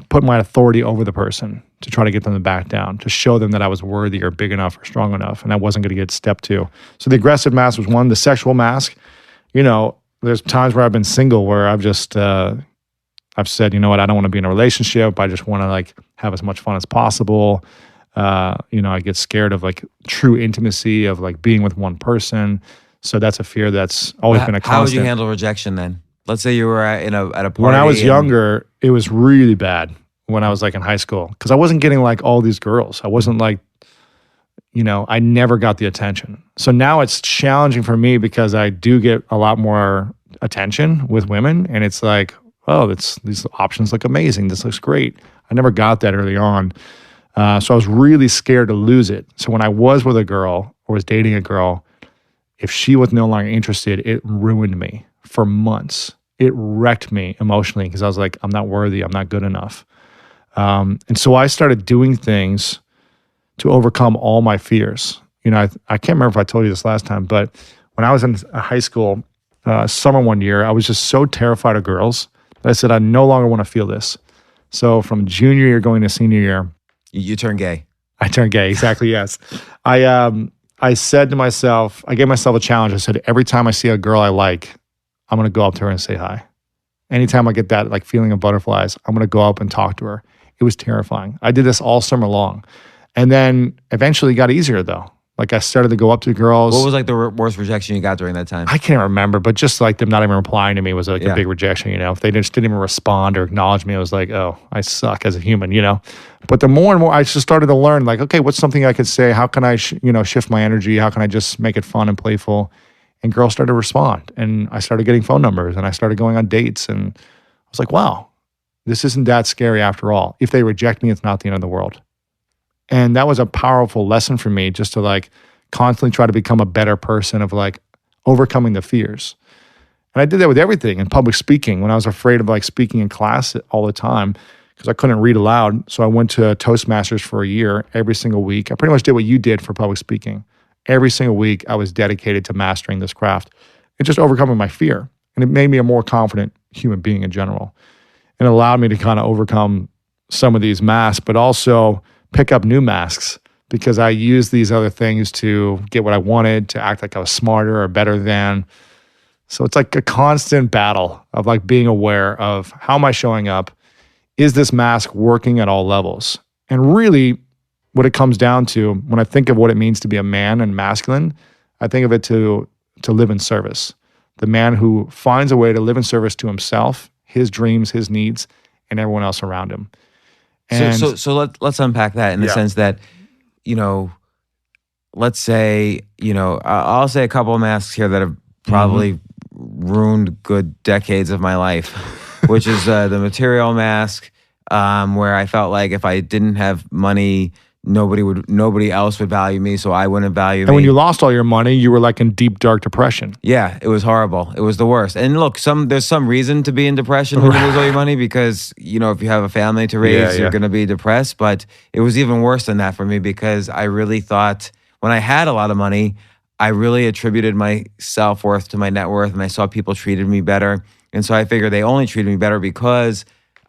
put my authority over the person to try to get them to back down, to show them that I was worthy or big enough or strong enough, and I wasn't going to get stepped to. So the aggressive mask was one. The sexual mask, you know, there's times where I've been single where I've just, I've said, you know what, I don't want to be in a relationship. I just want to like have as much fun as possible. I get scared of like true intimacy, of like being with one person. So that's a fear that's always been a constant. How would you handle rejection then? Let's say you were at a party. When I was younger, it was really bad when I was like in high school because I wasn't getting like all these girls. I wasn't like, I never got the attention. So now it's challenging for me because I do get a lot more attention with women, and it's like, oh, these options look amazing. This looks great. I never got that early on. So I was really scared to lose it. So when I was with a girl or was dating a girl, if she was no longer interested, it ruined me for months. It wrecked me emotionally because I was like, I'm not worthy. I'm not good enough. And so I started doing things to overcome all my fears. I can't remember if I told you this last time, but when I was in high school, summer one year, I was just so terrified of girls that I said, I no longer want to feel this. So from junior year going to senior year, you turned gay. I turned gay, exactly, yes. I said to myself, I gave myself a challenge. I said, every time I see a girl I like, I'm going to go up to her and say hi. Anytime I get that like feeling of butterflies, I'm going to go up and talk to her. It was terrifying. I did this all summer long. And then eventually it got easier though. Like I started to go up to girls. What was like the worst rejection you got during that time? I can't remember, but just like them not even replying to me was like Yeah. a big rejection, If they just didn't even respond or acknowledge me, it was like, oh, I suck as a human, But the more and more I just started to learn, like, okay, what's something I could say? How can I, shift my energy? How can I just make it fun and playful? And girls started to respond. And I started getting phone numbers and I started going on dates. And I was like, wow, this isn't that scary after all. If they reject me, it's not the end of the world. And that was a powerful lesson for me, just to like constantly try to become a better person of like overcoming the fears. And I did that with everything in public speaking when I was afraid of like speaking in class all the time because I couldn't read aloud. So I went to Toastmasters for a year every single week. I pretty much did what you did for public speaking. Every single week I was dedicated to mastering this craft and just overcoming my fear. And it made me a more confident human being in general. And it allowed me to kind of overcome some of these masks, but also pick up new masks because I used these other things to get what I wanted, to act like I was smarter or better than. So it's like a constant battle of like being aware of how am I showing up? Is this mask working at all levels? And really what it comes down to when I think of what it means to be a man and masculine, I think of it to live in service. The man who finds a way to live in service to himself, his dreams, his needs, and everyone else around him. And So let's unpack that in the sense that, let's say, I'll say a couple of masks here that have probably ruined good decades of my life, which is the material mask, where I felt like if I didn't have money, nobody else would value me, so I wouldn't value me. And when you lost all your money, you were like in deep, dark depression. Yeah, it was horrible. It was the worst. And look, there's some reason to be in depression when you lose all your money because, if you have a family to raise, you're going to be depressed. But it was even worse than that for me because I really thought when I had a lot of money, I really attributed my self-worth to my net worth and I saw people treated me better. And so I figured they only treated me better because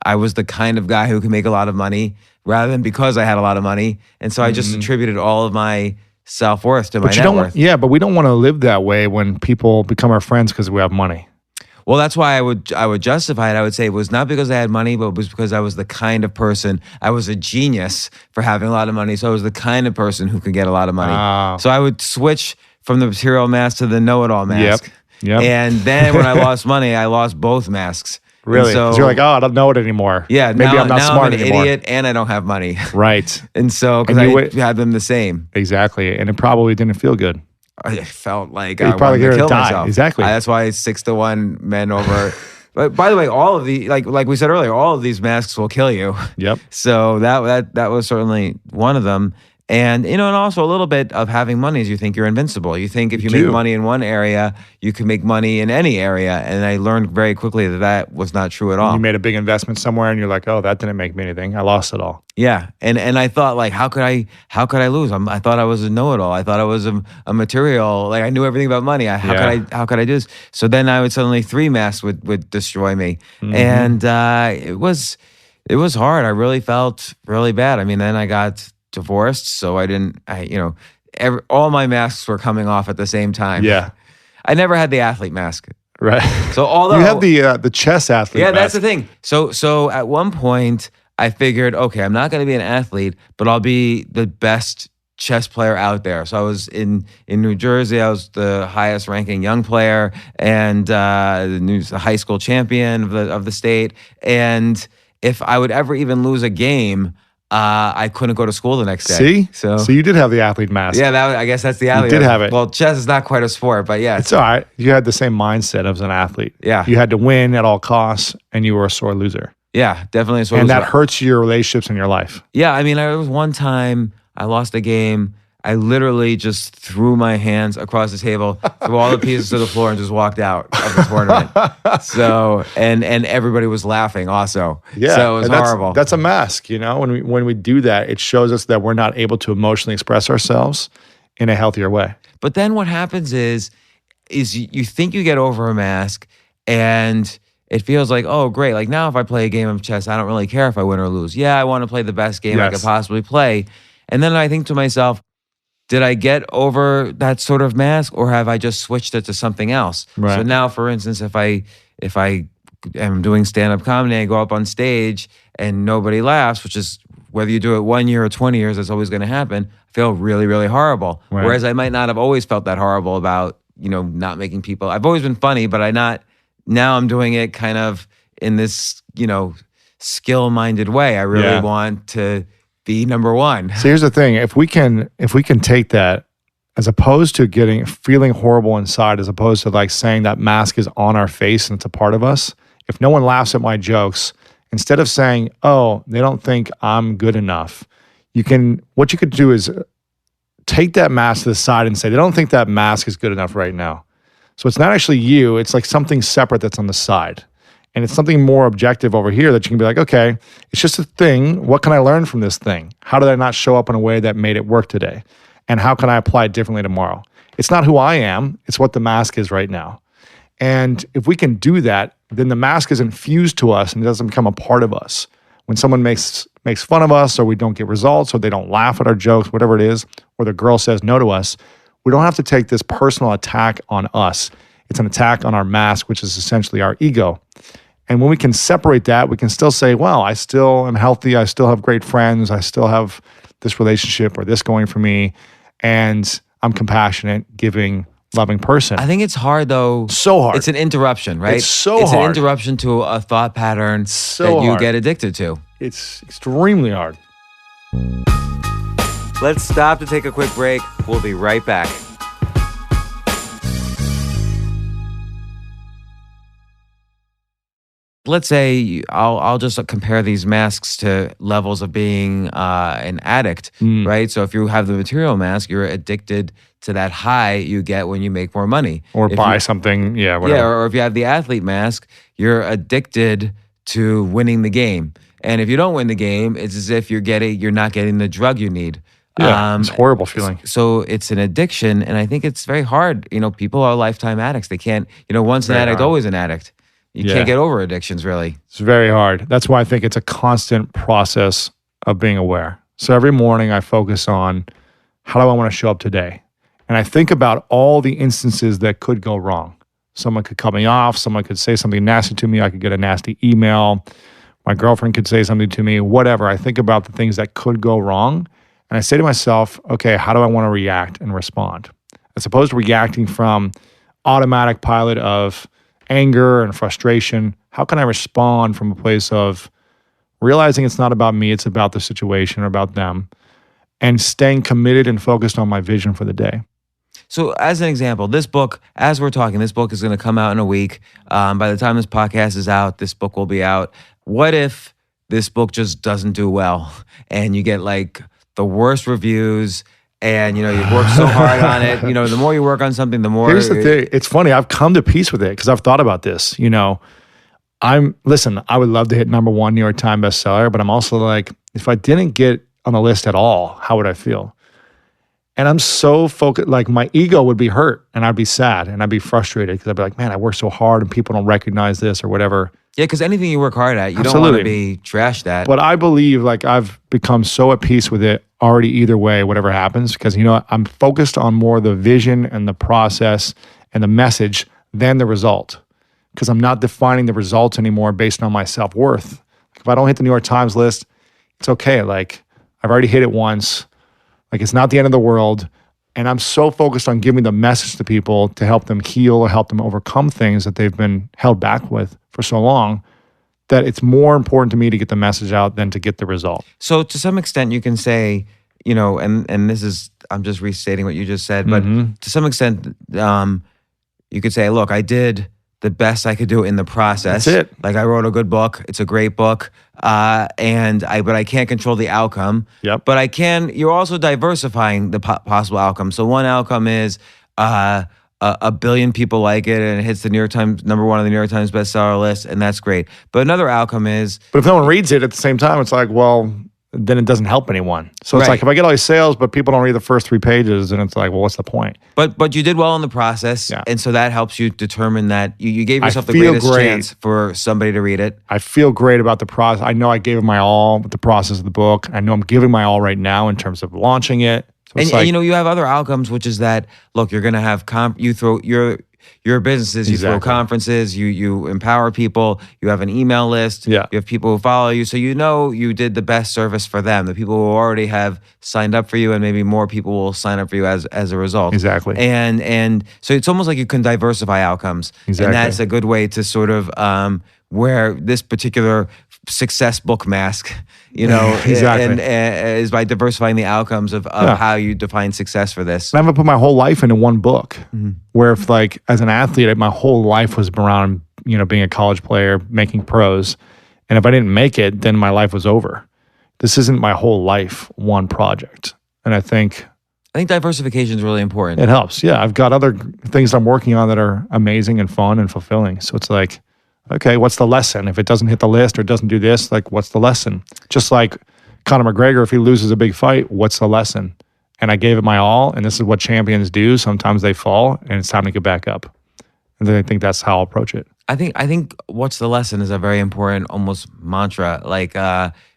I was the kind of guy who could make a lot of money rather than because I had a lot of money. And so I just attributed all of my self-worth to my net worth. Yeah, but we don't want to live that way when people become our friends because we have money. Well, that's why I would justify it. I would say it was not because I had money, but it was because I was the kind of person, I was a genius for having a lot of money. So I was the kind of person who could get a lot of money. So I would switch from the material mask to the know-it-all mask. Yep. And then when I lost money, I lost both masks. Really? So you're like, oh, I don't know it anymore. Yeah, maybe I'm not now smart I'm an anymore. idiot and I don't have money. Right. And so, because I had them the same. Exactly. And it probably didn't feel good. I felt like You I probably wanted to gonna kill die. myself. Exactly. That's why it's 6-1 men over. But by the way, all of the like we said earlier, all of these masks will kill you. Yep. So that was certainly one of them. And, and also a little bit of having money is you think you're invincible. You think if you make money in one area, you can make money in any area. And I learned very quickly that was not true at all. You made a big investment somewhere and you're like, oh, that didn't make me anything. I lost it all. Yeah. And I thought like, how could I lose? I thought I was a know-it-all. I thought I was a material, like I knew everything about money. How could I do this? So then I would suddenly 3 masks would destroy me. And it was hard. I really felt really bad. I mean, then I got divorced, so all my masks were coming off at the same time. Yeah. I never had the athlete mask. Right. So although you have the chess athlete mask. That's the thing. So at one point I figured, okay, I'm not going to be an athlete, but I'll be the best chess player out there. So I was in New Jersey. I was the highest ranking young player and the high school champion of the state. And if I would ever even lose a game, I couldn't go to school the next day. See? So you did have the athlete mask. Yeah, I guess that's the athlete. You did have it. Well, chess is not quite a sport, but yeah. It's all right. You had the same mindset as an athlete. Yeah. You had to win at all costs, and you were a sore loser. Yeah, definitely a sore loser. And that hurts your relationships in your life. Yeah, I mean, there was one time I lost a game. I literally just threw my hands across the table, threw all the pieces to the floor, and just walked out of the tournament. So, and everybody was laughing also. Yeah, so it was horrible. That's a mask, When we do that, it shows us that we're not able to emotionally express ourselves in a healthier way. But then what happens is you think you get over a mask, and it feels like, oh, great. Like now if I play a game of chess, I don't really care if I win or lose. Yeah, I want to play the best game I could possibly play. And then I think to myself, did I get over that sort of mask, or have I just switched it to something else? Right. So now, for instance, if I am doing stand-up comedy, I go up on stage and nobody laughs, which is whether you do it 1 year or 20 years, that's always going to happen. I feel really, really horrible. Right. Whereas I might not have always felt that horrible about, not making people. I've always been funny, but now I'm doing it kind of in this, skill-minded way. I really want to be number one. So here's the thing: if we can take that, as opposed to feeling horrible inside, as opposed to like saying that mask is on our face and it's a part of us. If no one laughs at my jokes, instead of saying, "Oh, they don't think I'm good enough," what you could do is take that mask to the side and say, "They don't think that mask is good enough right now." So it's not actually you; it's like something separate that's on the side. And it's something more objective over here that you can be like, okay, it's just a thing. What can I learn from this thing? How did I not show up in a way that made it work today? And how can I apply it differently tomorrow? It's not who I am. It's what the mask is right now. And if we can do that, then the mask is infused to us and it doesn't become a part of us. When someone makes fun of us, or we don't get results, or they don't laugh at our jokes, whatever it is, or the girl says no to us, we don't have to take this personal attack on us. It's an attack on our mask, which is essentially our ego. And when we can separate that, we can still say, well, I still am healthy. I still have great friends. I still have this relationship or this going for me. And I'm compassionate, giving, loving person. I think it's hard though. So hard. It's an interruption, right? It's hard. It's an interruption to a thought pattern that you get addicted to. It's extremely hard. Let's stop to take a quick break. We'll be right back. Let's say I'll just compare these masks to levels of being an addict, right? So if you have the material mask, you're addicted to that high you get when you make more money. Or buy something, whatever. Yeah, or if you have the athlete mask, you're addicted to winning the game. And if you don't win the game, it's as if you're not getting the drug you need. Yeah, it's a horrible feeling. So it's an addiction, and I think it's very hard. People are lifetime addicts. They can't, once an addict, always an addict. You can't get over addictions, really. It's very hard. That's why I think it's a constant process of being aware. So every morning I focus on, how do I want to show up today? And I think about all the instances that could go wrong. Someone could cut me off. Someone could say something nasty to me. I could get a nasty email. My girlfriend could say something to me, whatever. I think about the things that could go wrong. And I say to myself, okay, how do I want to react and respond? As opposed to reacting from automatic pilot of anger and frustration, how can I respond from a place of realizing it's not about me, it's about the situation or about them, and staying committed and focused on my vision for the day. So as an example, this book, as we're talking, this book is going to come out in a week. By the time this podcast is out, this book will be out. What if this book just doesn't do well and you get like the worst reviews and, you've worked so hard on it. The more you work on something, the more... Here's the thing. It's funny. I've come to peace with it because I've thought about this. I would love to hit #1 New York Times bestseller, but I'm also like, if I didn't get on the list at all, how would I feel? And I'm so focused, like my ego would be hurt and I'd be sad and I'd be frustrated because I'd be like, man, I worked so hard and people don't recognize this or whatever. Yeah, because anything you work hard at, you Absolutely. don't want to be trashed at. But I believe like I've become so at peace with it already either way, whatever happens, because I'm focused on more the vision and the process and the message than the result. Because I'm not defining the results anymore based on my self-worth. Like if I don't hit the New York Times list, it's okay. Like I've already hit it once. Like it's not the end of the world. And I'm so focused on giving the message to people to help them heal or help them overcome things that they've been held back with for so long, that it's more important to me to get the message out than to get the result. So to some extent you can say, and this is, I'm just restating what you just said, but to some extent you could say, look, I did the best I could do in the process. That's it. Like I wrote a good book. It's a great book. But I can't control the outcome. Yep. But you're also diversifying the possible outcome. So one outcome is a billion people like it and it hits the New York Times, #1 on the New York Times bestseller list, and that's great. But another outcome is... But if no one reads it at the same time, it's like, well, then it doesn't help anyone. So it's like, if I get all these sales, but people don't read the first 3 pages, then it's like, well, what's the point? But you did well in the process, and so that helps you determine that you gave yourself the greatest chance for somebody to read it. I feel great about the process. I know I gave it my all with the process of the book. I know I'm giving my all right now in terms of launching it. So And you have other outcomes, which is that, look, you're going to have your businesses, you throw Exactly. conferences, you empower people, you have an email list, Yeah. you have people who follow you. So you know you did the best service for them, the people who already have signed up for you, and maybe more people will sign up for you as a result. Exactly. And so it's almost like you can diversify outcomes. Exactly. And that's a good way to sort of where this particular success book mask, Exactly. and is by diversifying the outcomes of how you define success for this. And I'm gonna put my whole life into one book. Where if like as an athlete, my whole life was around being a college player, making pros, and if I didn't make it, then my life was over. This isn't my whole life, one project, and I think diversification is really important. it helps. Yeah, I've got other things I'm working on that are amazing and fun and fulfilling. So it's like, okay, what's the lesson? If it doesn't hit the list or doesn't do this, like what's the lesson? Just like Conor McGregor, if he loses a big fight, what's the lesson? And I gave it my all, and this is what champions do. Sometimes they fall, and it's time to get back up. And then I think that's how I'll approach it. I think what's the lesson is a very important almost mantra. Like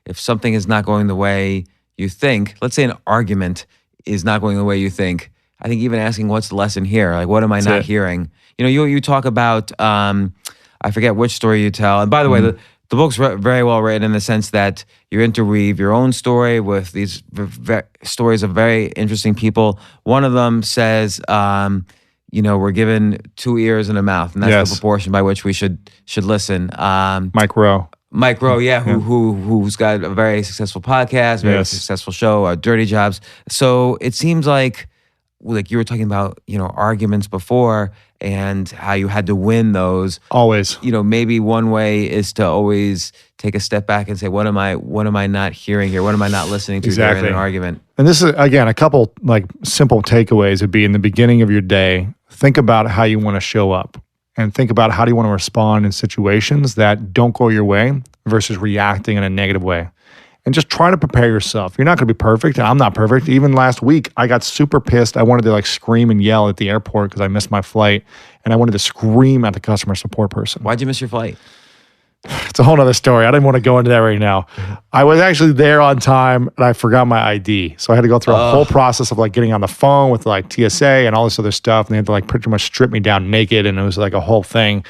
if something is not going the way you think, let's say an argument is not going the way you think, I think even asking what's the lesson here, like what am I not hearing? You talk about I forget which story you tell. And by the way, the book's very well written in the sense that you interweave your own story with these stories of very interesting people. One of them says, we're given 2 ears and a mouth, and that's the proportion by which we should listen. Mike Rowe. Mike Rowe, who's got a very successful podcast, very successful show, Dirty Jobs. So it seems like you were talking about, arguments before and how you had to win those. Always. Maybe one way is to always take a step back and say, what am I not hearing here? What am I not listening to during an argument? And this is, again, a couple like simple takeaways would be in the beginning of your day, think about how you want to show up and think about how do you want to respond in situations that don't go your way versus reacting in a negative way. And just try to prepare yourself. You're not going to be perfect, and I'm not perfect. Even last week, I got super pissed. I wanted to scream and yell at the airport because I missed my flight, and I wanted to scream at the customer support person. Why'd you miss your flight? It's a whole other story. I didn't want to go into that right now. I was actually there on time, and I forgot my ID. So I had to go through a whole process of getting on the phone with TSA and all this other stuff, and they had to pretty much strip me down naked, and it was a whole thing.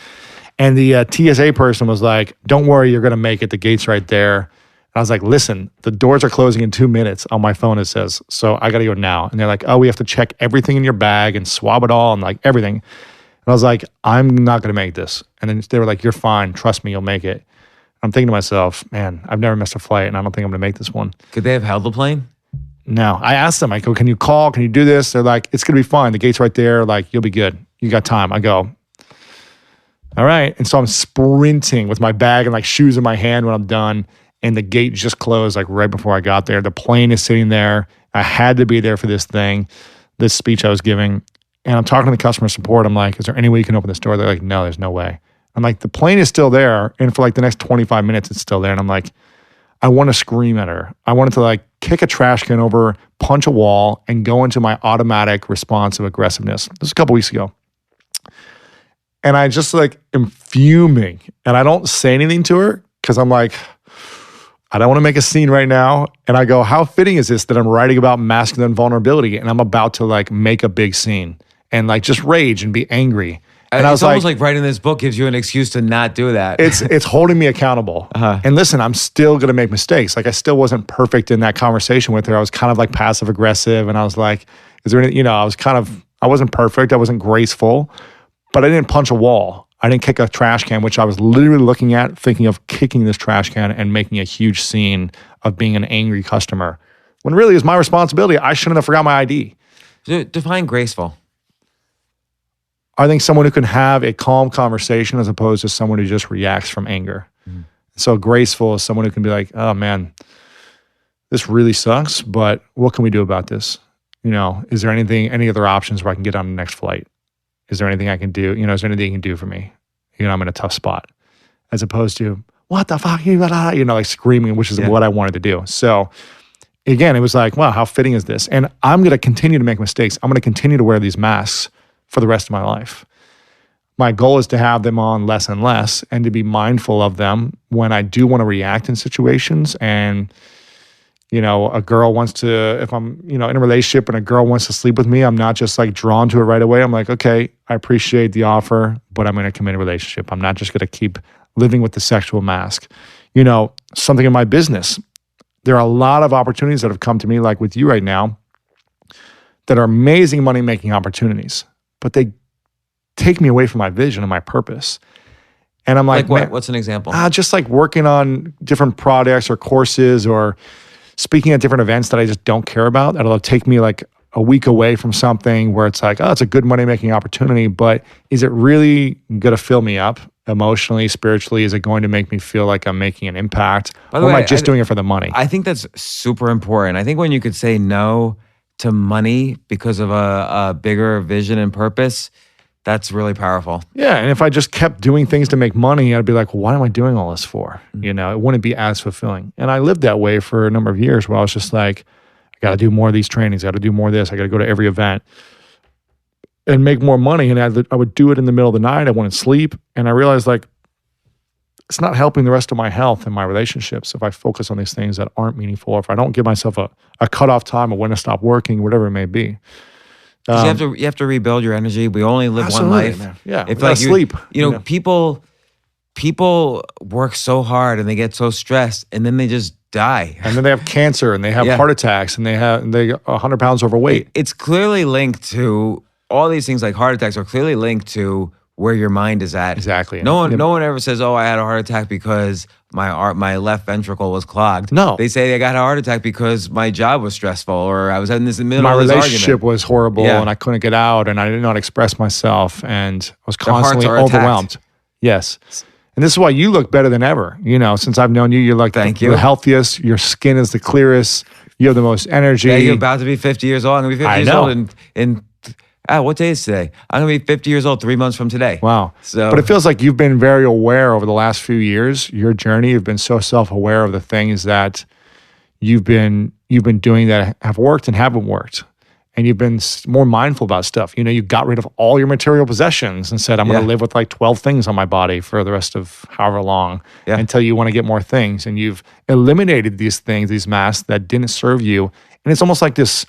And the TSA person was like, "Don't worry, you're going to make it. The gate's right there." I was like, listen, the doors are closing in 2 minutes. On my phone, it says, so I got to go now. And they're like, oh, we have to check everything in your bag and swab it all and everything. And I was like, I'm not going to make this. And then they were like, you're fine. Trust me, you'll make it. I'm thinking to myself, man, I've never missed a flight and I don't think I'm going to make this one. Could they have held the plane? No. I asked them, I go, can you call? Can you do this? They're like, it's going to be fine. The gate's right there. You'll be good. You got time. I go, all right. And so I'm sprinting with my bag and shoes in my hand when I'm done. And the gate just closed right before I got there. The plane is sitting there. I had to be there for this speech I was giving. And I'm talking to the customer support. I'm like, is there any way you can open this door? They're like, no, there's no way. I'm like, the plane is still there. And for the next 25 minutes, it's still there. And I'm like, I want to scream at her. I wanted to kick a trash can over, punch a wall, and go into my automatic response of aggressiveness. This was a couple weeks ago. And I just am fuming. And I don't say anything to her because I'm like, I don't want to make a scene right now. And I go, how fitting is this that I'm writing about masculine vulnerability and I'm about to make a big scene and just rage and be angry. And it's almost like writing this book gives you an excuse to not do that. It's holding me accountable. And listen, I'm still going to make mistakes. I still wasn't perfect in that conversation with her. I was kind of passive aggressive. And I was like, is there any, I wasn't perfect. I wasn't graceful, but I didn't punch a wall. I didn't kick a trash can, which I was literally looking at, thinking of kicking this trash can and making a huge scene of being an angry customer. When really it's my responsibility. I shouldn't have forgot my ID. So define graceful. I think someone who can have a calm conversation as opposed to someone who just reacts from anger. Mm. So graceful is someone who can be like, oh man, this really sucks, but what can we do about this? Is there any other options where I can get on the next flight? Is there anything I can do? Is there anything you can do for me? I'm in a tough spot. As opposed to, what the fuck? Screaming, which is what I wanted to do. So again, it was wow, how fitting is this? And I'm going to continue to make mistakes. I'm going to continue to wear these masks for the rest of my life. My goal is to have them on less and less and to be mindful of them when I do want to react in situations. And, a girl wants to, if I'm, in a relationship and a girl wants to sleep with me, I'm not just like drawn to it right away. I'm like, okay, I appreciate the offer, but I'm in a committed relationship. I'm not just going to keep living with the sexual mask. Something in my business. There are a lot of opportunities that have come to me, like with you right now, that are amazing money-making opportunities, but they take me away from my vision and my purpose. And I'm like, what? What's an example? Just like working on different products or courses or speaking at different events that I just don't care about. That'll take me like a week away from something where it's like, it's a good money-making opportunity, but is it really going to fill me up emotionally, spiritually? Is it going to make me feel like I'm making an impact? By the or way, am I just doing it for the money? I think that's super important. I think when you could say no to money because of a bigger vision and purpose, that's really powerful. Yeah, and if I just kept doing things to make money, I'd be like, why am I doing all this for? It wouldn't be as fulfilling. And I lived that way for a number of years where I was just like, I got to do more of these trainings, I got to do more of this, I got to go to every event and make more money. And I would do it in the middle of the night. I wouldn't sleep. And I realized like, it's not helping the rest of my health and my relationships if I focus on these things that aren't meaningful, or if I don't give myself a cutoff time of when to stop working, whatever it may be. You have to rebuild your energy. We only live one life. Man. Yeah, if like sleep. People work so hard and they get so stressed, and then they just die. And then they have cancer, and they have heart attacks, and they 100 pounds overweight. It's clearly linked to all these things. Like heart attacks are clearly linked to where your mind is at. Exactly. No one ever says, "Oh, I had a heart attack because my left ventricle was clogged." No, they say I got a heart attack because my job was stressful, or I was in the middle of this argument. My relationship was horrible, and I couldn't get out, and I did not express myself, and I was constantly overwhelmed. Attacked. Yes. And this is why you look better than ever. Since I've known you, you're like the healthiest. Your skin is the clearest. You have the most energy. Yeah, you're about to be 50 years old. I'm going to be 50 years old in what day is today? I'm going to be 50 years old 3 months from today. Wow. So, but it feels like you've been very aware over the last few years. Your journey, you've been so self-aware of the things that you've been doing that have worked and haven't worked. And you've been more mindful about stuff. You got rid of all your material possessions and said, I'm going to live with like 12 things on my body for the rest of however long until you want to get more things. And you've eliminated these things, these masks that didn't serve you. And it's almost like this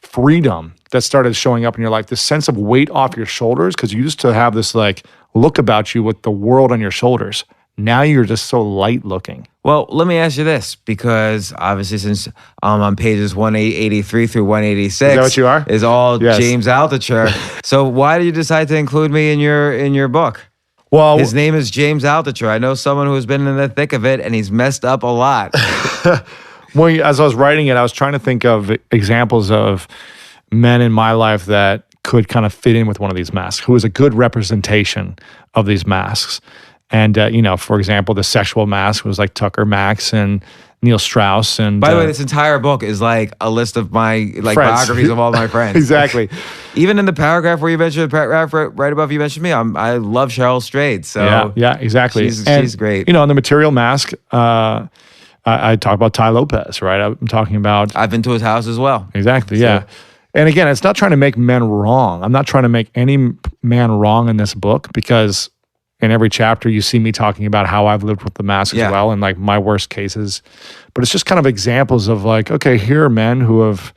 freedom that started showing up in your life, this sense of weight off your shoulders, because you used to have this like look about you with the world on your shoulders. Now you're just so light looking. Well, let me ask you this, because obviously since on pages 183 through 186 is that what you are? Is all James Altucher. So why did you decide to include me in your book? Well, his name is James Altucher. I know someone who's been in the thick of it, and he's messed up a lot. Well, as I was writing it, I was trying to think of examples of men in my life that could kind of fit in with one of these masks, who is a good representation of these masks. And, for example, the sexual mask was like Tucker Max and Neil Strauss. And by the way, this entire book is like a list of my biographies of all my friends. Exactly. Even in the paragraph where you mentioned, right above you mentioned me, I love Cheryl Strayed. So yeah, exactly. She's great. On the material mask, I talk about Ty Lopez, right? I'm talking about... I've been to his house as well. Exactly, yeah. And again, it's not trying to make men wrong. I'm not trying to make any man wrong in this book, because in every chapter you see me talking about how I've lived with the mask as well, and like my worst cases. But it's just kind of examples of like, okay, here are men who have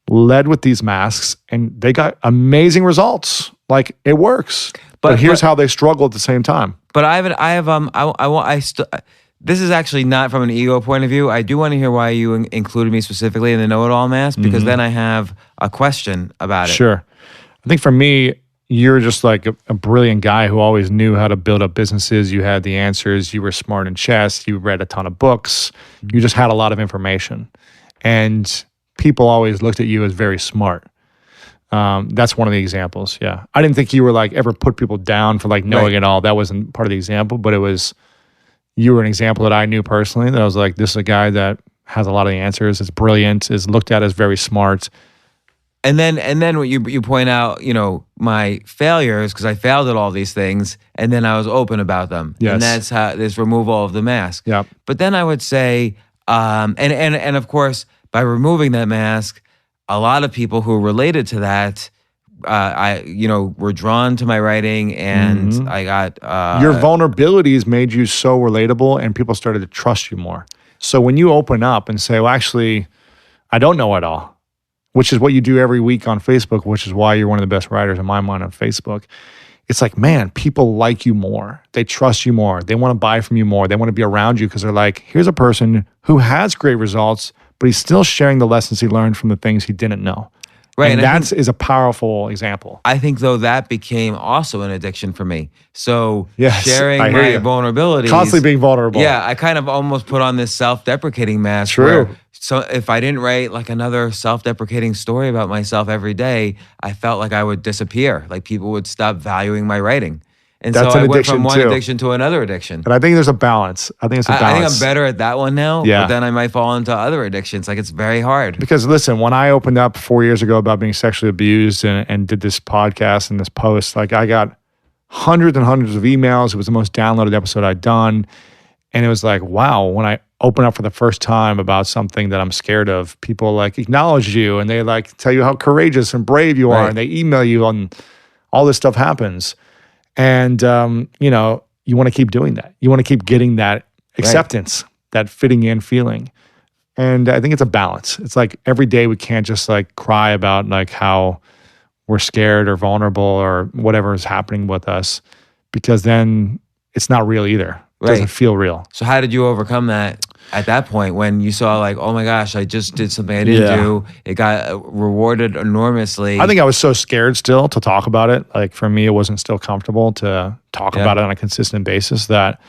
led with these masks and they got amazing results. Like it works. But here's how they struggle at the same time. But this is actually not from an ego point of view. I do want to hear why you included me specifically in the know-it-all mask, because then I have a question about it. Sure. I think for me, you're just like a brilliant guy who always knew how to build up businesses. You had the answers. You were smart in chess. You read a ton of books. You just had a lot of information. And people always looked at you as very smart. That's one of the examples, yeah. I didn't think you were like ever put people down for like knowing it all. That wasn't part of the example, but you were an example that I knew personally, that I was like, this is a guy that has a lot of the answers, is brilliant, is looked at as very smart. And then what you point out, my failures, because I failed at all these things, and then I was open about them. Yes. And that's how this removal of the mask. Yeah. But then I would say, and of course, by removing that mask, a lot of people who related to that, were drawn to my writing, and I got your vulnerabilities made you so relatable, and people started to trust you more. So when you open up and say, well, actually, I don't know it all, which is what you do every week on Facebook, which is why you're one of the best writers in my mind on Facebook. It's like, man, people like you more. They trust you more. They want to buy from you more. They want to be around you because they're like, here's a person who has great results, but he's still sharing the lessons he learned from the things he didn't know. Right. And that is a powerful example. I think, though, that became also an addiction for me. So yes, sharing my vulnerabilities. Constantly being vulnerable. Yeah, I kind of almost put on this self-deprecating mask. True. So if I didn't write like another self-deprecating story about myself every day, I felt like I would disappear. Like people would stop valuing my writing. And that's so an I went from one too. addiction to another addiction. And I think there's a balance. I think it's a balance. I think I'm better at that one now, yeah. But then I might fall into other addictions. Like it's very hard. Because listen, when I opened up 4 years ago about being sexually abused and did this podcast and this post, like I got hundreds and hundreds of emails. It was the most downloaded episode I'd done. And it was like, wow, when I open up for the first time about something that I'm scared of, people like acknowledge you and they like tell you how courageous and brave you are. And they email you and all this stuff happens. And, you know, you want to keep doing that. You want to keep getting that acceptance, that fitting in feeling. And I think it's a balance. It's like every day we can't just like cry about like how we're scared or vulnerable or whatever is happening with us, because then it's not real either. It doesn't feel real. So how did you overcome that at that point when you saw like, oh my gosh, I just did something I didn't do. It got rewarded enormously. I think I was so scared still to talk about it. Like for me, it wasn't still comfortable to talk about it on a consistent basis, that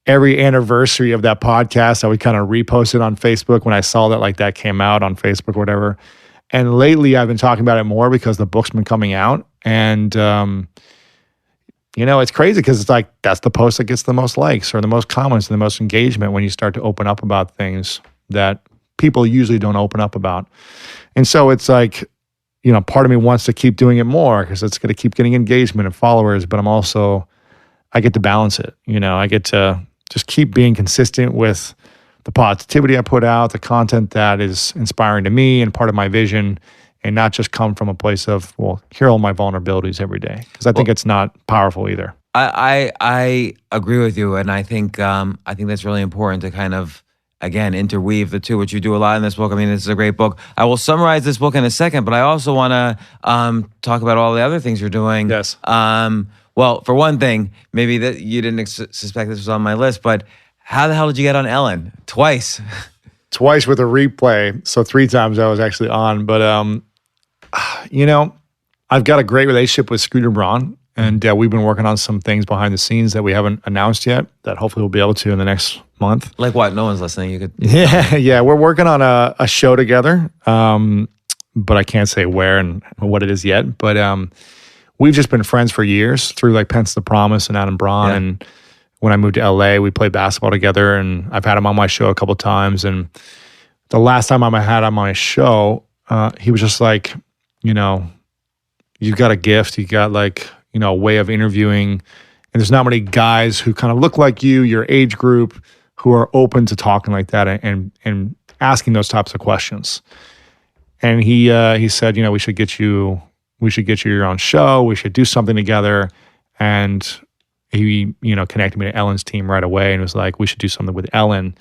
every anniversary of that podcast, I would kind of repost it on Facebook when I saw that like that came out on Facebook or whatever. And lately I've been talking about it more because the book's been coming out. And, you know, it's crazy because it's like that's the post that gets the most likes or the most comments and the most engagement when you start to open up about things that people usually don't open up about. And so it's like, you know, part of me wants to keep doing it more because it's going to keep getting engagement and followers, but I get to balance it. You know, I get to just keep being consistent with the positivity I put out, the content that is inspiring to me and part of my vision, and not just come from a place of, well, here are all my vulnerabilities every day. Because I think it's not powerful either. I agree with you, and I think that's really important to kind of, again, interweave the two, which you do a lot in this book. I mean, this is a great book. I will summarize this book in a second, but I also want to talk about all the other things you're doing. Yes. Well, for one thing, maybe that you didn't suspect this was on my list, but how the hell did you get on Ellen? Twice. Twice with a replay. So 3 times I was actually on. But, you know, I've got a great relationship with Scooter Braun. And we've been working on some things behind the scenes that we haven't announced yet that hopefully we'll be able to in the next month. Like what? No one's listening. You could. Yeah. We're working on a show together, but I can't say where and what it is yet. But we've just been friends for years through like Pence the Promise and Adam Braun. Yeah. And when I moved to LA, we played basketball together, and I've had him on my show a couple of times. And the last time I had him on my show, he was just like, you know, you've got a gift. You got like, you know, a way of interviewing. And there's not many guys who kind of look like you, your age group, who are open to talking like that and asking those types of questions. And he said, you know, we should get you your own show. We should do something together. And he, you know, connected me to Ellen's team right away and was like, we should do something with Ellen.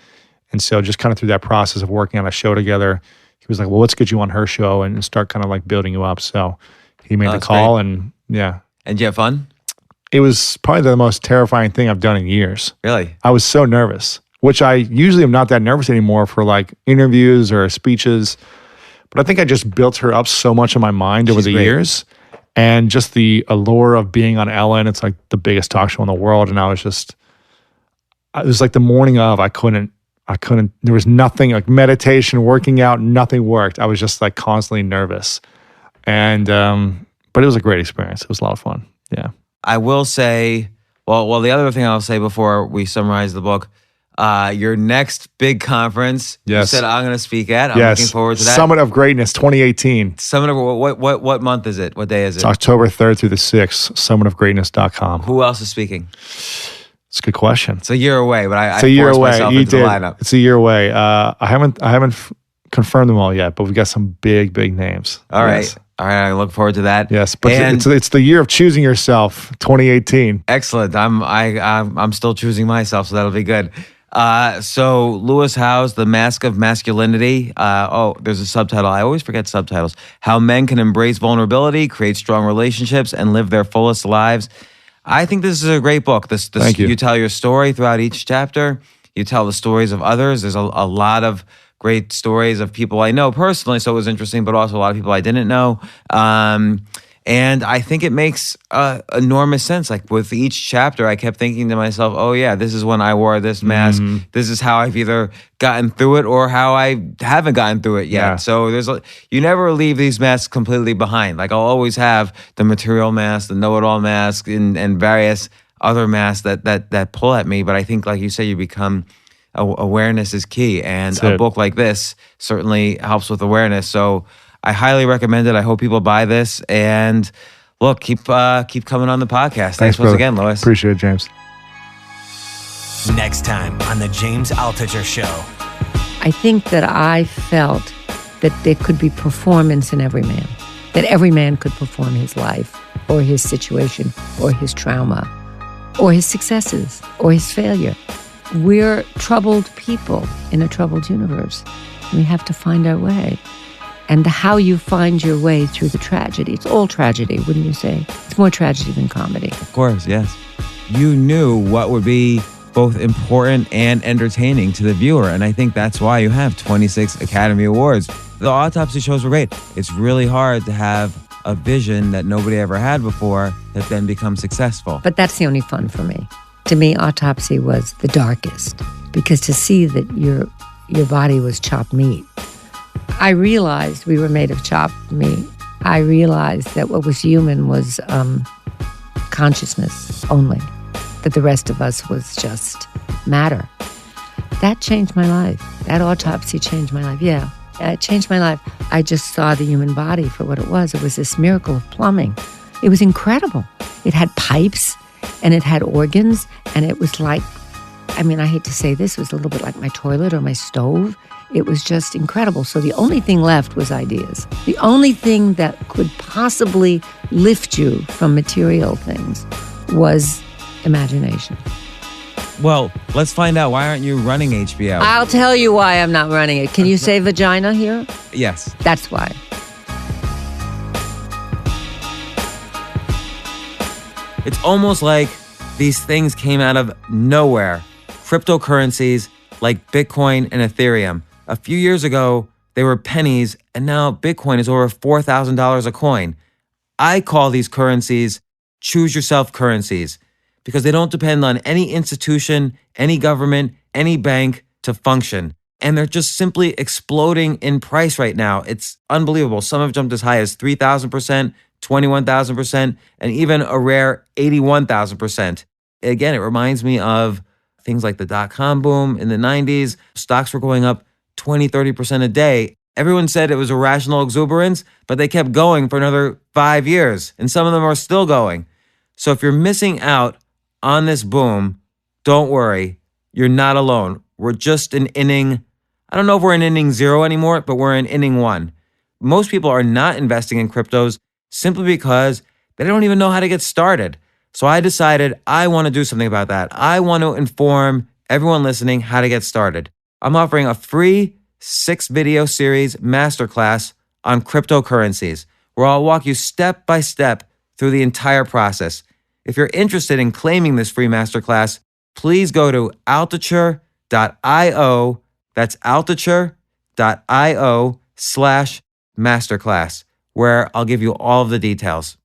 And so just kind of through that process of working on a show together, he was like, well, let's get you on her show and start kind of like building you up. So he made the call. Great. And yeah. And did you have fun? It was probably the most terrifying thing I've done in years. Really? I was so nervous, which I usually am not that nervous anymore for like interviews or speeches. But I think I just built her up so much in my mind over the years. And just the allure of being on Ellen, it's like the biggest talk show in the world. And it was like the morning of, I couldn't, there was nothing like meditation, working out, nothing worked. I was just like constantly nervous. And, but it was a great experience. It was a lot of fun. Yeah. I will say, well, the other thing I'll say before we summarize the book, your next big conference, you said I'm going to speak at. I'm looking forward to that. Summit of Greatness 2018. Summit of, what month is it? What day is it? It's October 3rd through the 6th, summitofgreatness.com. Who else is speaking? It's a good question. It's a year away, but I forced myself into the lineup. It's a year away. I haven't confirmed them all yet, but we've got some big names. All right. All right, I look forward to that. Yes, but it's the year of choosing yourself, 2018. Excellent. I'm still choosing myself, so that'll be good. So Lewis Howes, The Mask of Masculinity. There's a subtitle. I always forget subtitles. How Men Can Embrace Vulnerability, Create Strong Relationships, and Live Their Fullest Lives. I think this is a great book. Thank you. You tell your story throughout each chapter. You tell the stories of others. There's a lot of great stories of people I know personally, so it was interesting, but also a lot of people I didn't know. And I think it makes enormous sense. Like with each chapter, I kept thinking to myself, oh yeah, this is when I wore this mask. This is how I've either gotten through it or how I haven't gotten through it yet. Yeah. So you never leave these masks completely behind. Like I'll always have the material mask, the know-it-all mask, and various other masks that pull at me. But I think, like you say, you become awareness is key. And That's it. book like this certainly helps with awareness. So I highly recommend it. I hope people buy this. And look, keep coming on the podcast. Thanks once brother. again, Lois. Appreciate it, James. Next time on the James Altucher Show. I think that I felt that there could be performance in every man, that every man could perform his life or his situation or his trauma or his successes or his failure. We're troubled people in a troubled universe. We have to find our way. And how you find your way through the tragedy. It's all tragedy, wouldn't you say? It's more tragedy than comedy. Of course, yes. You knew what would be both important and entertaining to the viewer. And I think that's why you have 26 Academy Awards. The autopsy shows were great. It's really hard to have a vision that nobody ever had before that then becomes successful. But that's the only fun for me. To me, autopsy was the darkest, because to see that your body was chopped meat, I realized we were made of chopped meat. I realized that what was human was consciousness only, that the rest of us was just matter. That changed my life. That autopsy changed my life. Yeah, it changed my life. I just saw the human body for what it was. It was this miracle of plumbing. It was incredible. It had pipes and it had organs, and it was like, I hate to say this, it was a little bit like my toilet or my stove. It was just incredible. So the only thing left was ideas. The only thing that could possibly lift you from material things was imagination. Well, let's find out. Why aren't you running HBO? I'll tell you why I'm not running it. Can you say vagina here? Yes. That's why. It's almost like these things came out of nowhere. Cryptocurrencies like Bitcoin and Ethereum. A few years ago, they were pennies, and now Bitcoin is over $4,000 a coin. I call these currencies choose-yourself currencies because they don't depend on any institution, any government, any bank to function. And they're just simply exploding in price right now. It's unbelievable. Some have jumped as high as 3,000%, 21,000%, and even a rare 81,000%. Again, it reminds me of things like the dot-com boom in the 90s. Stocks were going up 20, 30% a day. Everyone said it was irrational exuberance, but they kept going for another 5 years, and some of them are still going. So if you're missing out on this boom, don't worry. You're not alone. We're just in inning, I don't know if we're in inning 0 anymore, but we're in inning 1. Most people are not investing in cryptos simply because they don't even know how to get started. So I decided I want to do something about that. I want to inform everyone listening how to get started. I'm offering a free 6-video series masterclass on cryptocurrencies, where I'll walk you step by step through the entire process. If you're interested in claiming this free masterclass, please go to altucher.io. That's altucher.io/masterclass, where I'll give you all of the details.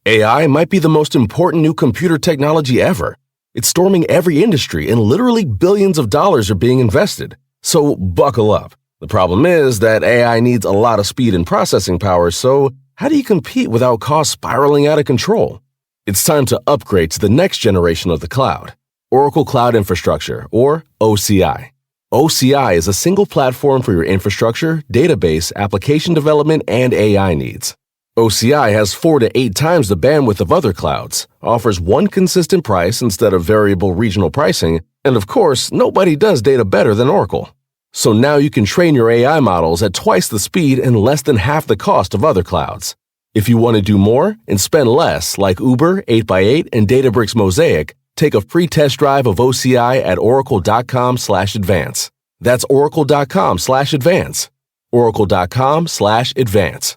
AI might be the most important new computer technology ever. It's storming every industry, and literally billions of dollars are being invested. So buckle up. The problem is that AI needs a lot of speed and processing power, so how do you compete without costs spiraling out of control? It's time to upgrade to the next generation of the cloud, Oracle Cloud Infrastructure, or OCI. OCI is a single platform for your infrastructure, database, application development, and AI needs. OCI has 4 to 8 times the bandwidth of other clouds, offers one consistent price instead of variable regional pricing, and of course, nobody does data better than Oracle. So now you can train your AI models at twice the speed and less than half the cost of other clouds. If you want to do more and spend less, like Uber, 8x8, and Databricks Mosaic, Take a free test drive of OCI at oracle.com/advance. That's oracle.com/advance. Oracle.com/advance.